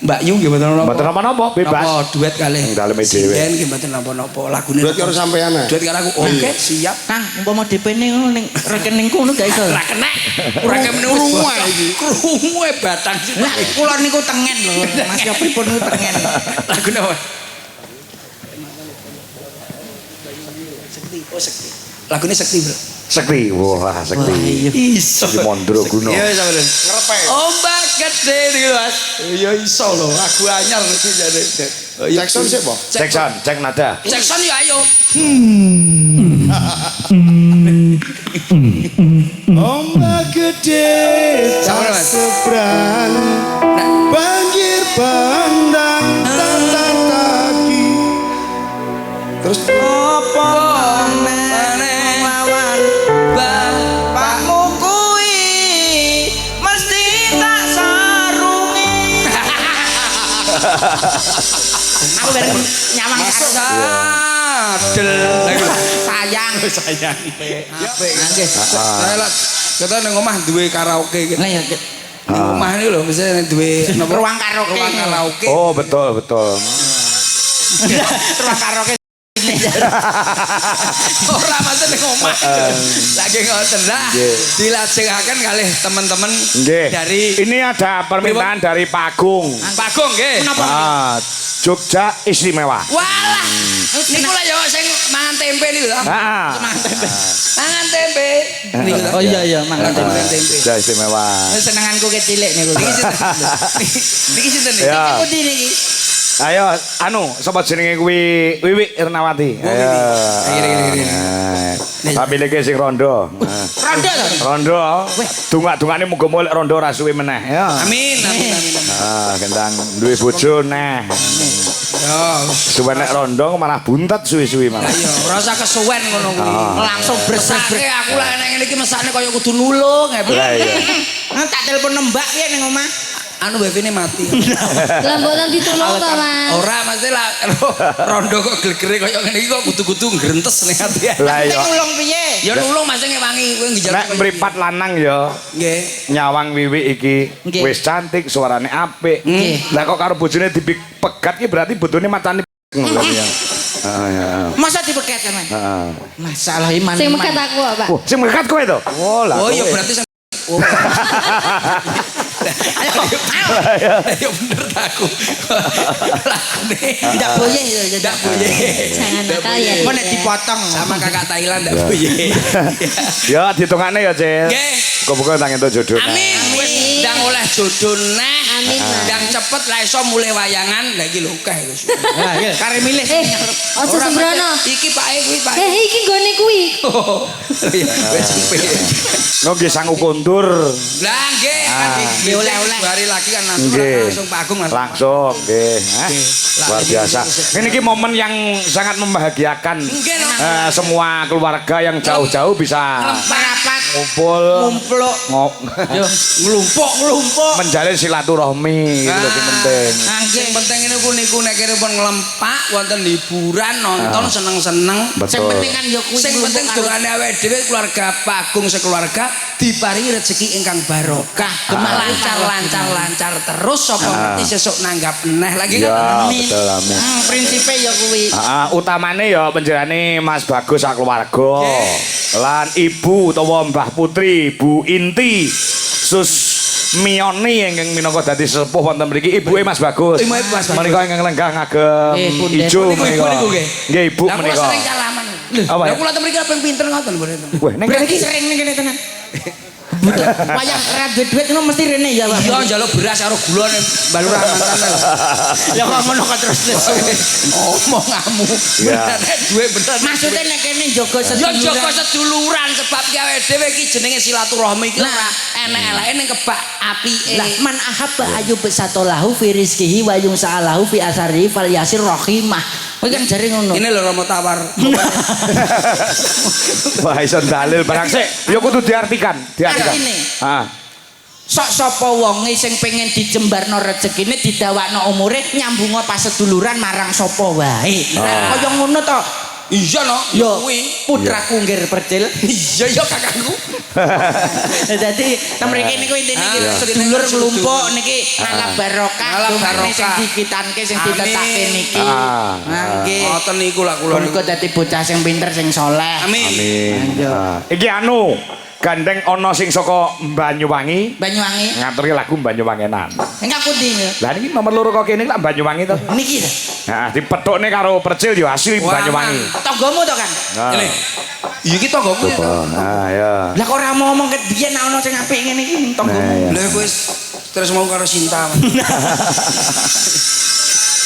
Mbak Yu nggih mboten napa. Mboten napa-napa, bebas. Napa duet kalih. Ing daleme dhewe. Sinden nggih mboten napa-napa. Lagune Duet karo sampean. Duet karo aku. Oke, siap. Kang, umpama DP ning ning rekeningku ngono gak iso. Ora kena. Ora kena krungu iki. Krungu batang sih. Lah, kula niku tengen lho. Mas yo pripun niku tengen. Lagune apa? Sekti. Oh, sekti. Lagune sekti, Bro. Sekti. Wah, sekti. Iso. Iki mondro gunung. Iya, sampeyan. Ngerepe. Ombak gede iki, Mas. Iya iso lho. Aku anyar iki jane. Jackson sih, Boh. Jackson, cek nada. Jackson ya ayo. Ombak gede Sama, tak Mas. seberang, banjir bandang tak tertagi. Terus Apa meneh lawan bapakmu kuwi mesti tak sarungi. Aku bareng nyawang Sadel. sayang. Sayang. Apik nggih. Saya lah kita nang omah duwe karaoke gitu. Lah ya Nang omah ini lho misalnya duwe napa? ruang karaoke. Ruang karaoke. Oh, betul, betul. Ruang karaoke. Ora maksud nang omah. Lagi ngoten lah. Nggih. Dilajengaken kalih teman-teman Nggih. dari Ini ada permintaan dari Pak Agung. Pak Agung nggih. Ah, Jogja istimewa. Walah. Niku lah ya sing mangan tempe niku lho. Heeh. Mangan tempe. Niku lho. Oh iya iya mangan tempe. Mangan tempe. Jogja istimewa. Senenganku ke cilik niku. Niki sinten? Niki sinten niki? Ya. Pundi niki? Ayo, anu, sapa jenenge kuwi? Wiwi Irnawati. Ayo. Gini. Tapi lagi sing rondo. Rondo to. Rondo. Dungak-dungane muga molek rondo ora suwe meneh. Ya. Amin. Ah, gendang duwe bojo neh. Yo. Suwe nek rondo malah buntet suwi-suwi malah. Ayo, ora usah kesuwen ngono kuwi. Langsung Mesake aku lah nek ngene iki mesane kaya kudu nulung. Lah iya. Tak telepon Mbak piye ning omah. Anu wifi-ne mati. Lah mboten ditulung to, Mas. Ora mesti lah rondo kok glegere kaya ngene iki kok kudu-kudu ngrentes ning ati. Lah iya. Nulung piye? Ya nulung mas ngewangi kowe ngejar. Nek mripat lanang ya Nggih. nyawang Wiwi iki Nggih. wis cantik, suarane apik. Nggih. Lah kok karo bojone dipegat ki berarti botone matane ngono ya. Heeh. Masa dipeket kan, Mas? Heeh. Masalah iman. Sing mekat aku kok, Pak. Oh, sing mekat kowe to? Oh, lah. Oh iya kowe. berarti Ayo, ya bener tak aku. Lakune tidak boleh ya, ndak boye. Jangan nakal ya. Kok nek dipotong Sama kakak Thailand ndak boye. Ya ditungane ya, Cil. Nggih. Kok entuk jodoh. Amin wis ndang oleh jodoh neh. Amin, Mas. Ndang cepet lah iso mulai wayangan lah iki lho akeh wis. Lah iya, kare milih. Ojo sembrono. Iki Pak kuwi Pak. Iki nggone kuwi. Oh iya wis nggih sangu kondur. Lah nggih, Nggih, oleh-oleh. hari lagi kan Nggih. langsung Pak Agung Langsung nggih. Luar biasa. Ini ki momen yang sangat membahagiakan. Nggih, no. Semua keluarga yang jauh-jauh bisa Merapat, ngumpul ngumpluk, Yo, nglumpuk. menjalin silaturahmi gitu lho ki penting. Sing penting niku nek kira pun nglempak wonten hiburan nonton seneng-seneng. sing Betul. penting kan ya kuwi Sing penting dongane awake dhewe keluarga Pak Agung sekeluarga diparingi rezeki ingkang barokah, lancar terus sapa ngerti sesuk nanggap neh lagi Ya, kan. betul amin. prinsipe ya kuwi. Utamane ya panjenengane Mas Bagus sak keluarga. Lan ibu utawa Mbah Putri, Bu Inti, Sus Mioni ingkang minangka dadi sepuh wonten mriki ibuke Mas Bagus. Ibuke Mas Bagus. Menika ingkang lenggang ageng Pundet. ijo Niku ibu niku nggih. Nggih ibu Lah kula menika. sering calaman. Apa ya? Lah kula ten mriki apa pinter ngoten mboten. Wah, ning kene Berarti iki sering ning kene tenan. Wayang ra duit ngono mesti rene ya, Pak. Iya njaluk beras karo gula ning baluran mantan lho. Ya kok ngono kok terus Omonganmu. Iya. Bener duwe bener. maksudnya nek kene jaga Ya seduluran. jaga seduluran sebab ki awake dhewe iki jenenge silaturahmi iki ora enek eleke ning kebak apike. Lah man ahabba ayu besatolahu fi rizqihi wa yumsa'alahu fi asarihi fal yasir rahimah. Kuwi kan jare ngono. Ini lho Romo Tawar. wah iso dalil barang sik. Ya kudu diartikan. Artine. Ah. Sok sapa wonge sing pengen dijembarno rezekine didawakno umure nyambunga paseduluran marang sapa wae. Kaya ngono to. Iya no, Yo kuwi. putraku ngger percil. Iya ya kakakku. Dadi temriki niku intine iki sedulur nglumpuk niki ngalap barokah. Ngalap Dongane sing barokah. dikitanke sing Amin. ditetake niki. Ah. Nggih. Ngoten niku lah kula niku. Kula dadi bocah sing pinter sing saleh. Amin. Amin. Iki anu gandeng ana sing saka Banyuwangi Banyuwangi. ngaturke lagu Banyuwangenan. Engkang pundi ya? Lah niki nomor loro kok kene lak Banyuwangi to. Niki ta. Nah, dipethukne karo Percil ya asli Wah, Banyuwangi. Tanggamu to kan? Nah. Ini. Iki tanggoku. Nah, ya. Lah kok ora ngomong ket biyen ana sing apik ngene iki ning tanggamu. Lha wis terus mau karo Sinta.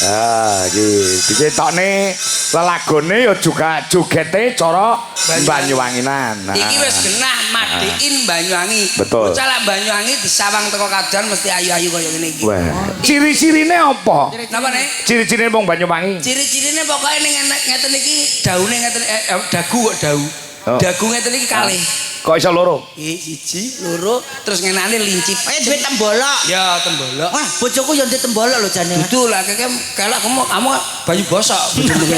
Ah, iki dicetokne lelagone ya juga jogete cara Banyuwanginan. Nah. Iki wis genah Madiin Banyuwangi. Betul. Bocah lak Banyuwangi disawang teko kadan mesti ayu-ayu kaya ngene iki. Wah, ciri-cirine apa? Napa nek? Ciri-cirine wong Banyuwangi. Ciri-cirine pokoknya ning ngeten iki daune ngeten dagu kok dau. Oh. Dagu ngeten iki kalih. Kok iso loro? Siji, loro, terus ngenane lincip. Duwe tembolok. Ya tembolok. Wah, bojoku yo ndek tembolok lho jane. Betul lah, kalau kamu banyu bosok bojomu.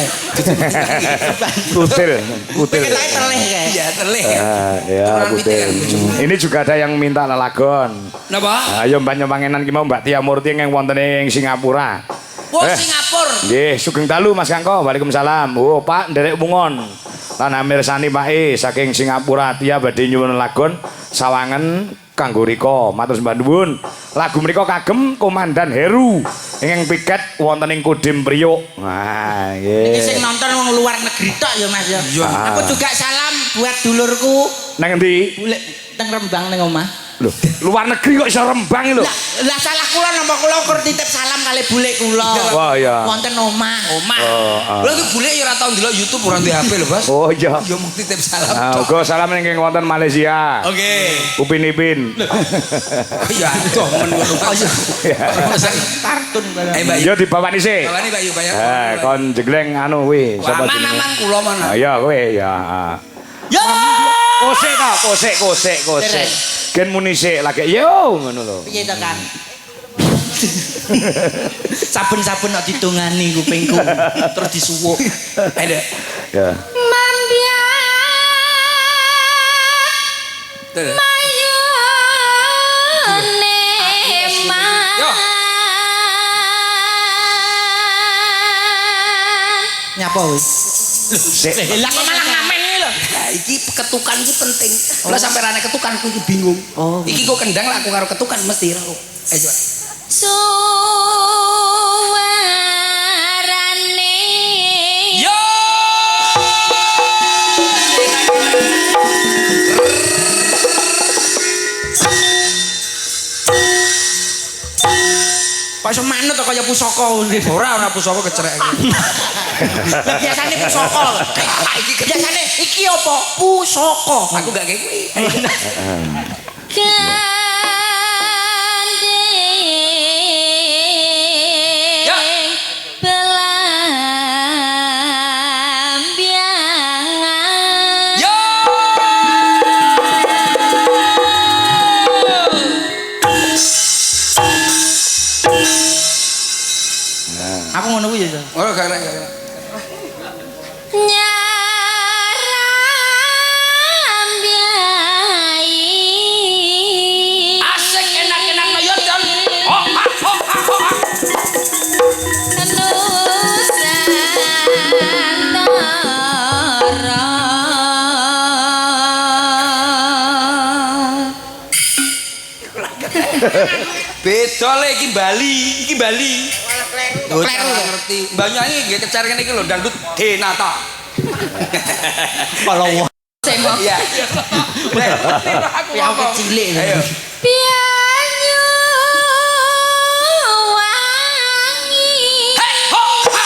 Kutil, kutil. Ketae teleh kae. Iya, teleh. Ah, ya, Orang kutil. pitik kan, bojomu. Ini juga ada yang minta lelagon. Napa? Ayo Banyuwangenan ki mau Mbak Tia Murti yang wonten ing Singapura. Wah, Singapura. Nggih, sugeng dalu Mas Kangko. Waalaikumsalam. Oh, Pak, nderek mungon. Lan mirsani Pak saking Singapura Tia badhe nyuwun lagon sawangen kanggo rika. Matur sembah nuwun. Lagu mriku kagem Komandan Heru ingkang piket wonten ing Kodim Priuk. Nah, Iki sing nggih. nonton wong luar negeri tok ya Mas ya. Iya. Aku juga salam buat dulurku Nang endi? Bulek teng Rembang ning omah. Lho, luar negeri kok iso Rembang lho. Lah salah kula napa kula kur titip salam kali bulek kula. Wah, iya. Wonten omah. Omah. Oh, Lha iki bule ya ora tau ndelok YouTube ora ndek HP lho, Bos. Oh iya. Ya mung titip salam. Nah, uga salam ning wonten Malaysia. Oke. Upin Ipin. Ya, toh men ngono. Kartun Eh, Mbak. Yo dibawani sik. Bawani Mbak Yu bayar. Kon jegleng anu kuwi, sapa jenenge? Aman-aman kula mana. Ah, iya kowe ya. Ya. Kosek ta, kosek. Gen muni sik lagi yo ngono lho. piye to kan? Saben-saben nek ditungani kupingku terus disuwuk. Ada. Ya. Mambian Tuh. mayone Yo. Nyapa wis? Sik. Lah kok malah ngamen iki lho. Nah, iki ketukan iki penting. Lah sampe rane ketukan aku iki bingung. Oh. Iki kok kendang lah aku karo ketukan mesti ra. Ayo coba. suwarane Yo. Kok iso manut kok kaya pusaka. Ora pusaka kecerek. Lah biasane pusaka. Biasane iki apa? Pusaka. Aku gak kayak kuwi. Gandeng belambiangan. Yo. Aku ngono kuwi ya. Ora gak. Nyarambiai. Asik enak-enak no yo dan. Oh. Beda le iki Bali. Kleru. Ngerti. Mbak nyanyi nggih kecar ngene iki lho dangdut Denata. Kalau Sembok. Iya. Aku Ya aku cilik. Ayo. Pianyu wangi. Hei, ho, ha.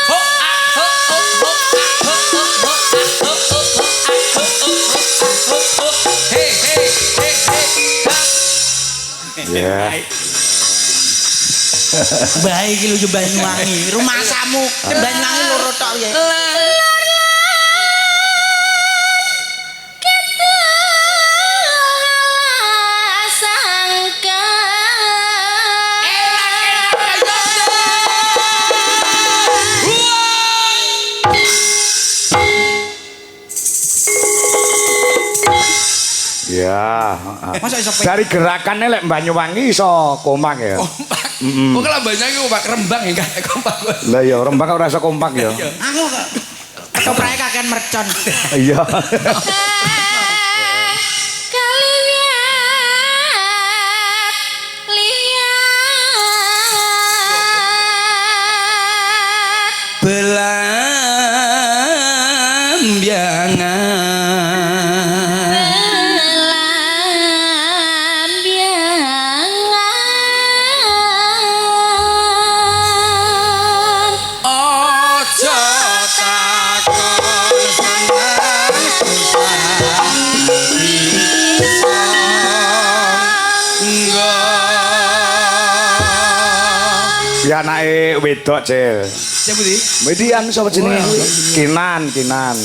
Ho, ah, ho, ho, ho, ah, ho, ho, ho, ah, ho, ho, ho, ah, ho, ho, ho, ah, ho, ho. Hey, ha. Ya. Bae iki lho Banyuwangi. Rumah samu Banyuwangi loro tok ya. Ya. Masa iso Dari gerakannya lek Banyuwangi iso kompak ya. Kok lah banyak iki obat Rembang ya gak kompak. Lah ya Rembang ora iso kompak ya. aku kok keprake kakean mercon. Iya. Belambiangan. Ojo takon seneng susah bisa enggak. Ya anake wedok, Cil. Siapa di? Median sapa jenenge? Kinan. Pinan.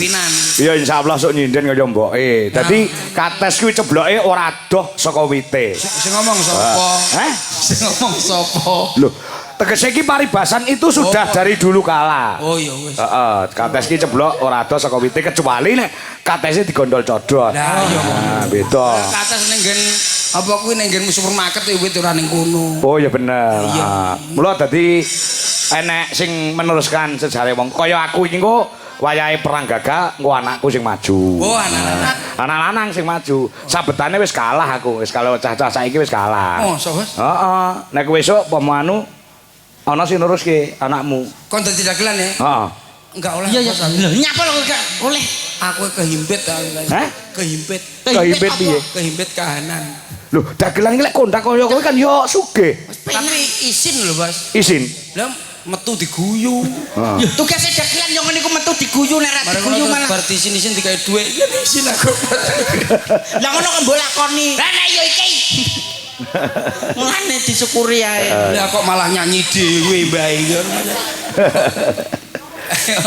Iya insyaallah sok nyinden kaya mboke. Dadi kates kuwi cebloke ora doh saka wite. Sing ngomong sapa? Heh? Sing ngomong sapa? Loh, tegese iki paribasan itu sudah dari dulu kala. Oh iya wis. Heeh, kates ki ceblok ora doh saka wite kecuali nek katese digondol codot. Lah iya. Nah, beda. Kates ning nggen apa kuwi ning nggen supermarket wit ora ning kono. Oh iya bener. Iya. Nah, mula dadi enek sing meneruskan sejarah wong kaya aku iki engko wayahe perang gagak engko anakku sing maju. Oh anak-anak. Anak lanang sing maju. Sabetane wis kalah aku, wis kalau cah-cah saiki wis kalah. Oh, so wis. Heeh, nek kowe esuk pemanu ana sing neruske anakmu. Kon dadi dagelan ya? Heeh. Enggak oleh. Iya ya. Lho nyapa lho gak oleh. Aku kehimpit ta. Hah? Kehimpit. Kehimpit piye? Kehimpit kahanan. Lho, dagelan iki lek kondak kaya kowe kan yo sugih. Tapi isin lho, Bos. Isin. Lah metu diguyu. Heeh. Tugase dagelan yo ngene iku metu diguyu nek ra diguyu malah. Bar disin-isin digawe dhuwit. Ya isin aku. Lah ngono kok mbok lakoni. Lah nek yo iki. Mulane disyukuri ae. Lah kok malah nyanyi dhewe mbae iki.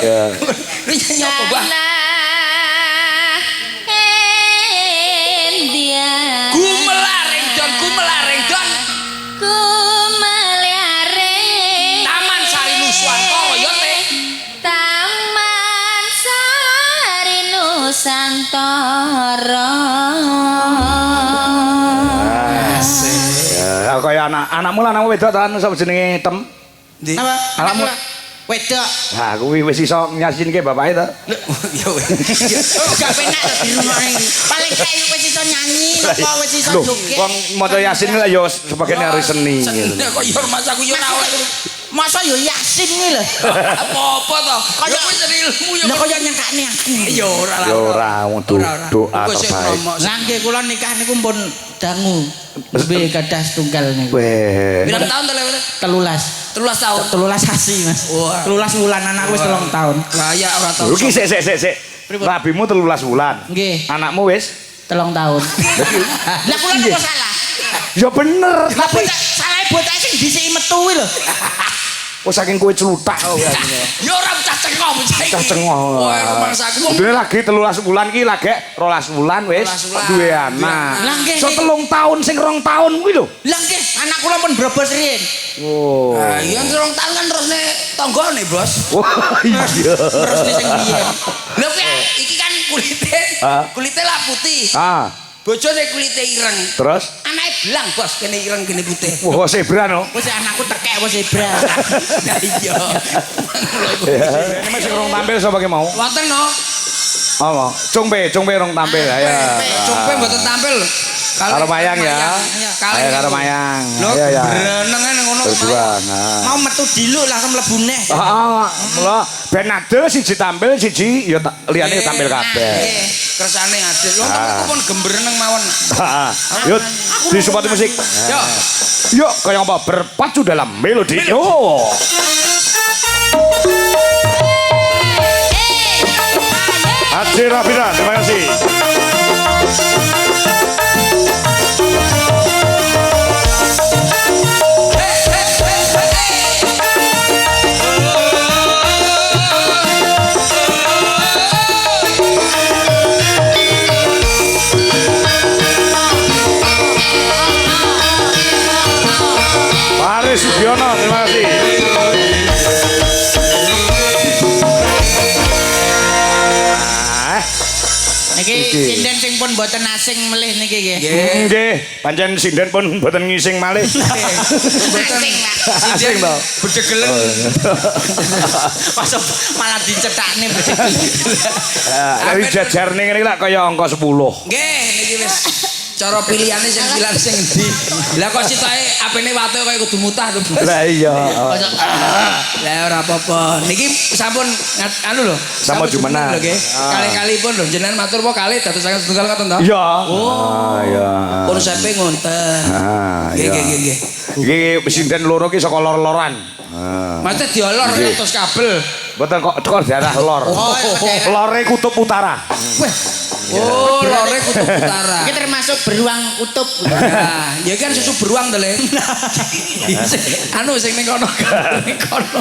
Ya. Ini nyanyi apa, Bang? Gumelareng don. Taman Sari Nuswantara ya teh. Taman Sari Nusantara. Ya, kaya anakmu lanang wedok ta sapa jenenge Tem? Ndi? Apa? Anakmu Wedok. Nah, kuwi wis iso nyasinke bapake to. Ya wis. Gak penak to dirungokne. Paling kae wis iso nyanyi apa wis iso Loh, joget. wong maca Yasin lah ya sebagian dari seni. Seni kok ya mas aku ya ora oleh. Masa yo Yasin iki lho. Apa-apa to? Kaya Ya wis ilmu ya. Lah kaya nyangkane aku. Ya ora lah. Ya ora wong doa terbaik. Lah nggih kula nikah niku pun dangu. Lebih gadah setunggal niku. Weh. Pirang tahun to lewat? 13 tahun. 13 sasi Mas. Wah. 13 wulan anakku wis 3 tahun. Layak ora tau. Lho ki sik. Rabimu 13 bulan. Nggih. Anakmu wis 3 tahun. Lah kula niku salah. ya bener. Lah bocah salah bocah sing dhisiki metu kuwi lho. Oh saking kowe celutak oh. Ya ora cah cengok bocah iki. Cah cengok. Wah, rumangsaku wong Dene lagi 13 bulan ki lagi 12 bulan wis 12 bulan. duwe anak. Lah nggih. So 3 tahun sing 2 tahun kuwi lho. Lah nggih anak kula pun brobos riyen. Oh. Nah, iya 2 tahun kan terusne tanggane, Bos. Wah iya. Terus sing biyen. Lho kuwi iki kan kulite lah putih. Ah, Bojone kulite ireng. terus Anake belang, Bos, kene ireng kene putih. wah zebra no. Wis anakku tekek wis zebra. Lah iya. Ini masih rong tampil sapa ki mau? Wonten no. Apa? Cungpe rong tampil ayo. Cumpe mboten tampil. Karo Mayang ya. Kalih Ayo karo Mayang. Lho, Ayo ya. bereneng ae ngono. Berdua. Nah. Mau metu diluk langsung mlebu neh. Mula ben adil siji tampil siji ya liyane tampil kabeh. Nggih, kersane adil. Wong temen pun gembereneng mawon. Yuk, disupport musik. Yo. Yuk, kayak apa berpacu dalam melodi. Yo. Haji Rafida, terima kasih. Paris Sugiono, terima kasih. Niki sinden sing pun mboten asing melih niki nggih. Nggih, pancen sinden pun mboten ngising malih. Asing, Pak. Asing to. Bedegelen. Masa malah dicetakne Dari jajarne ngene lak kaya angka 10. Nggih, niki wis cara pilihane sing pilan sing endi. Lah kok sitoke apene wate kaya kudu mutah lho. Lah iya. Lah ora apa-apa. Niki sampun anu lho. Sampun jumeneng. lho nggih. Kali-kali pun lho jenengan matur apa kali dados sangat setunggal ngoten to? Iya. Oh. Iya. Konsepe ngonten. Iya. Nggih. Iki sinden loro ki saka lor-loran. Mate diolor terus kabel. Mboten kok daerah lor. Lore kutub utara. Oh, lore kutub utara. Iki termasuk beruang kutub. Nah, ya kan susu beruang to, Le. Anu sing ning kono. Ning kono.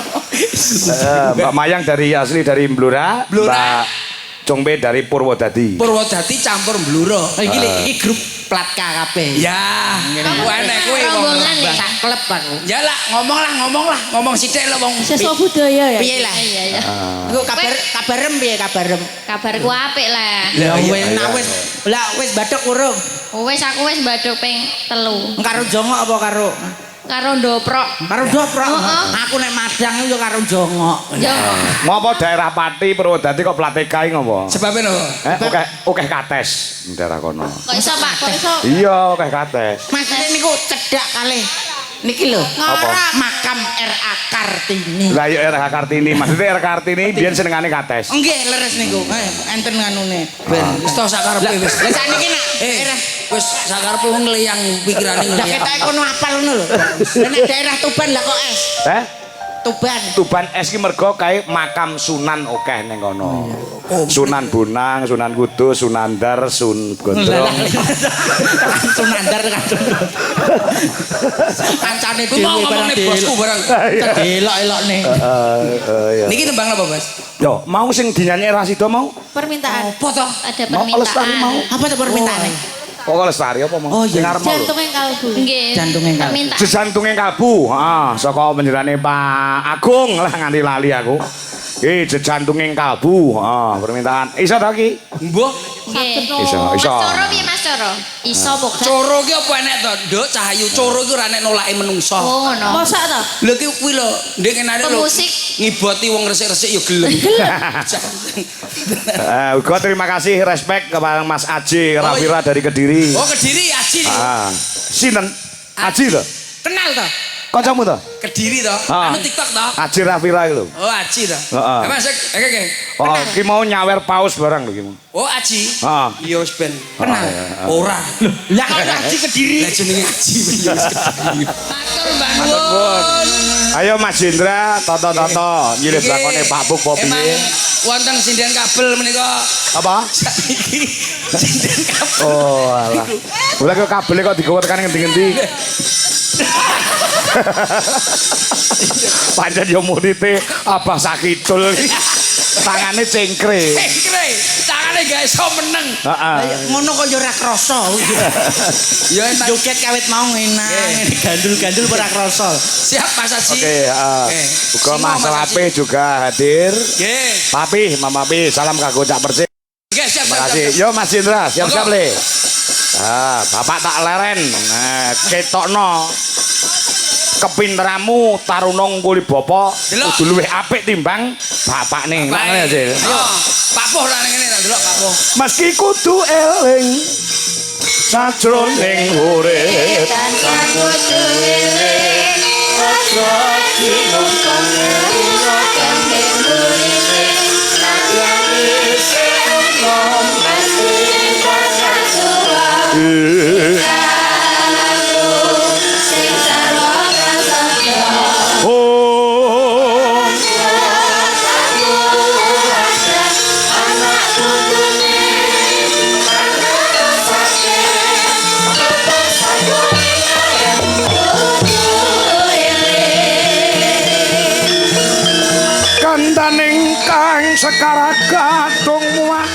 Mbak Mayang dari asli dari Blora. Mbak Congbe dari Purwodadi. Purwodadi campur Bluro. Iki grup plat kabeh. Ya, aku enek kuwi wong. Rombongan ya. Sak klub aku. Ya lah, ngomong sithik lho wong. Sesuk budaya ya. Piye lah? Iya ya. Iku kabarem piye kabarem? Kabarku apik lah. Ya wis wis bathuk urung. Wis aku wis mbaduk ping 3. Karo jongok apa karo Karo ndoprok. karo doprok? Heeh. Aku nek madang yo karo jongok. Yo. Ngopo daerah Pati Purwodadi kok plate kae ngopo? Sebabe napa? Oke kates daerah kono. Kok iso Pak? Kok iso? Iya, oke kates. Mas niku cedak kalih. Niki lho, makam RA Kartini. Lah ya RH Kartini, maksudnya RH Kartini biyen senengane kates. Nggih, leres niku. Enten nganune. Ben, wis to sakarepe wis. Lah sakniki nak daerah Wis sakarepe wong ngleyang pikirane Lah ngono. ketoke kono apal ngono lho. Lah nek daerah Tuban lah kok es. Tuban. Tuban es ki mergo kae makam Sunan akeh ning kono. Sunan Bonang, Sunan Kudus, Sunan Dar, Sun Gondrong. Sunandar kan. Kancane Ku mau ngomong nih bosku barang. Delok-elokne. Iya. Niki tembang apa, Bos? Yo, mau sing dinyanyi Rasido mau? Permintaan. Apa toh? Ada Mau Lestari mau? permintaan. Apa tuh permintaane? Kok Lestari apa mau? Oh, iya. Sing arep mau lho. Jantungnya kalbu. Nggih. Jantungnya kalbu. Permintaan. Jejantungnya kalbu. Saka penjerane Pak Agung lah nganti lali aku. Jejantungnya kalbu. Permintaan. Iso ta ki? Mbah. Nggih. Iso. Mas Coro piye Mas cara. Iso kok. Coro ki apa enek to, Nduk? Cahayu coro ki ora enek nolake menungso. Oh, ngono. Mosok to? Lho ki kuwi lho, ndek kenane lho. Pemusik. Ngiboti wong resik-resik ya gelem. Uga terima kasih respect kepada Mas Aji Rafira dari Kediri. Oh, Kediri Aji. Sinten? Aji to? Kenal to? Kancamu to? Kediri to? Ah. Anu TikTok to? Aji Rafira iki lho. Oh, Aji to. Heeh. Mas oke. Oh, ki mau nyawer paus barang lho ki. Oh, Aji. Heeh. Iya wis ben. Kenal. Ora. Lah kok Aji Kediri. Lah jenenge Aji ya wis Kediri. Matur Mbak Nuwun. Nuwun. Ayo Mas Jendra, toto-toto nyilih lakone Pak Buk apa Emang piye? wonten sinden kabel menika. Apa? Saiki sinden kabel. Oh, alah. Lah kok kabele kok digowo tekan ngendi-ngendi? Pancen yo murite Abah Sakidul iki. Tangane cengkre. Cengkre, tangane gawe iso meneng. Heeh. Ngono kok yo ora krasa. Ya entar Joget kawit mau enak. Ngene gandul-gandul ora krasa. siap Mas Aji. Oke, Uga Simo, Mas Mas Lapi Aji. juga hadir. Nggih. Papi, Mama Pi, salam kanggo Cak Persik. Nggih, siap. Terima kasih. Yo Mas Indra, siap-siap Monggo. le. Bapak tak leren. Nah, ketokno kepinteramu taruna nguli bapa Delok. kudu luwih apik timbang bapakne. Ngono ya, Sil. Ayo. Pak Poh lah ngene tak delok Pak Poh. Meski kudu eling sajroning urip. Oh, kandaning kang sekara gadung muah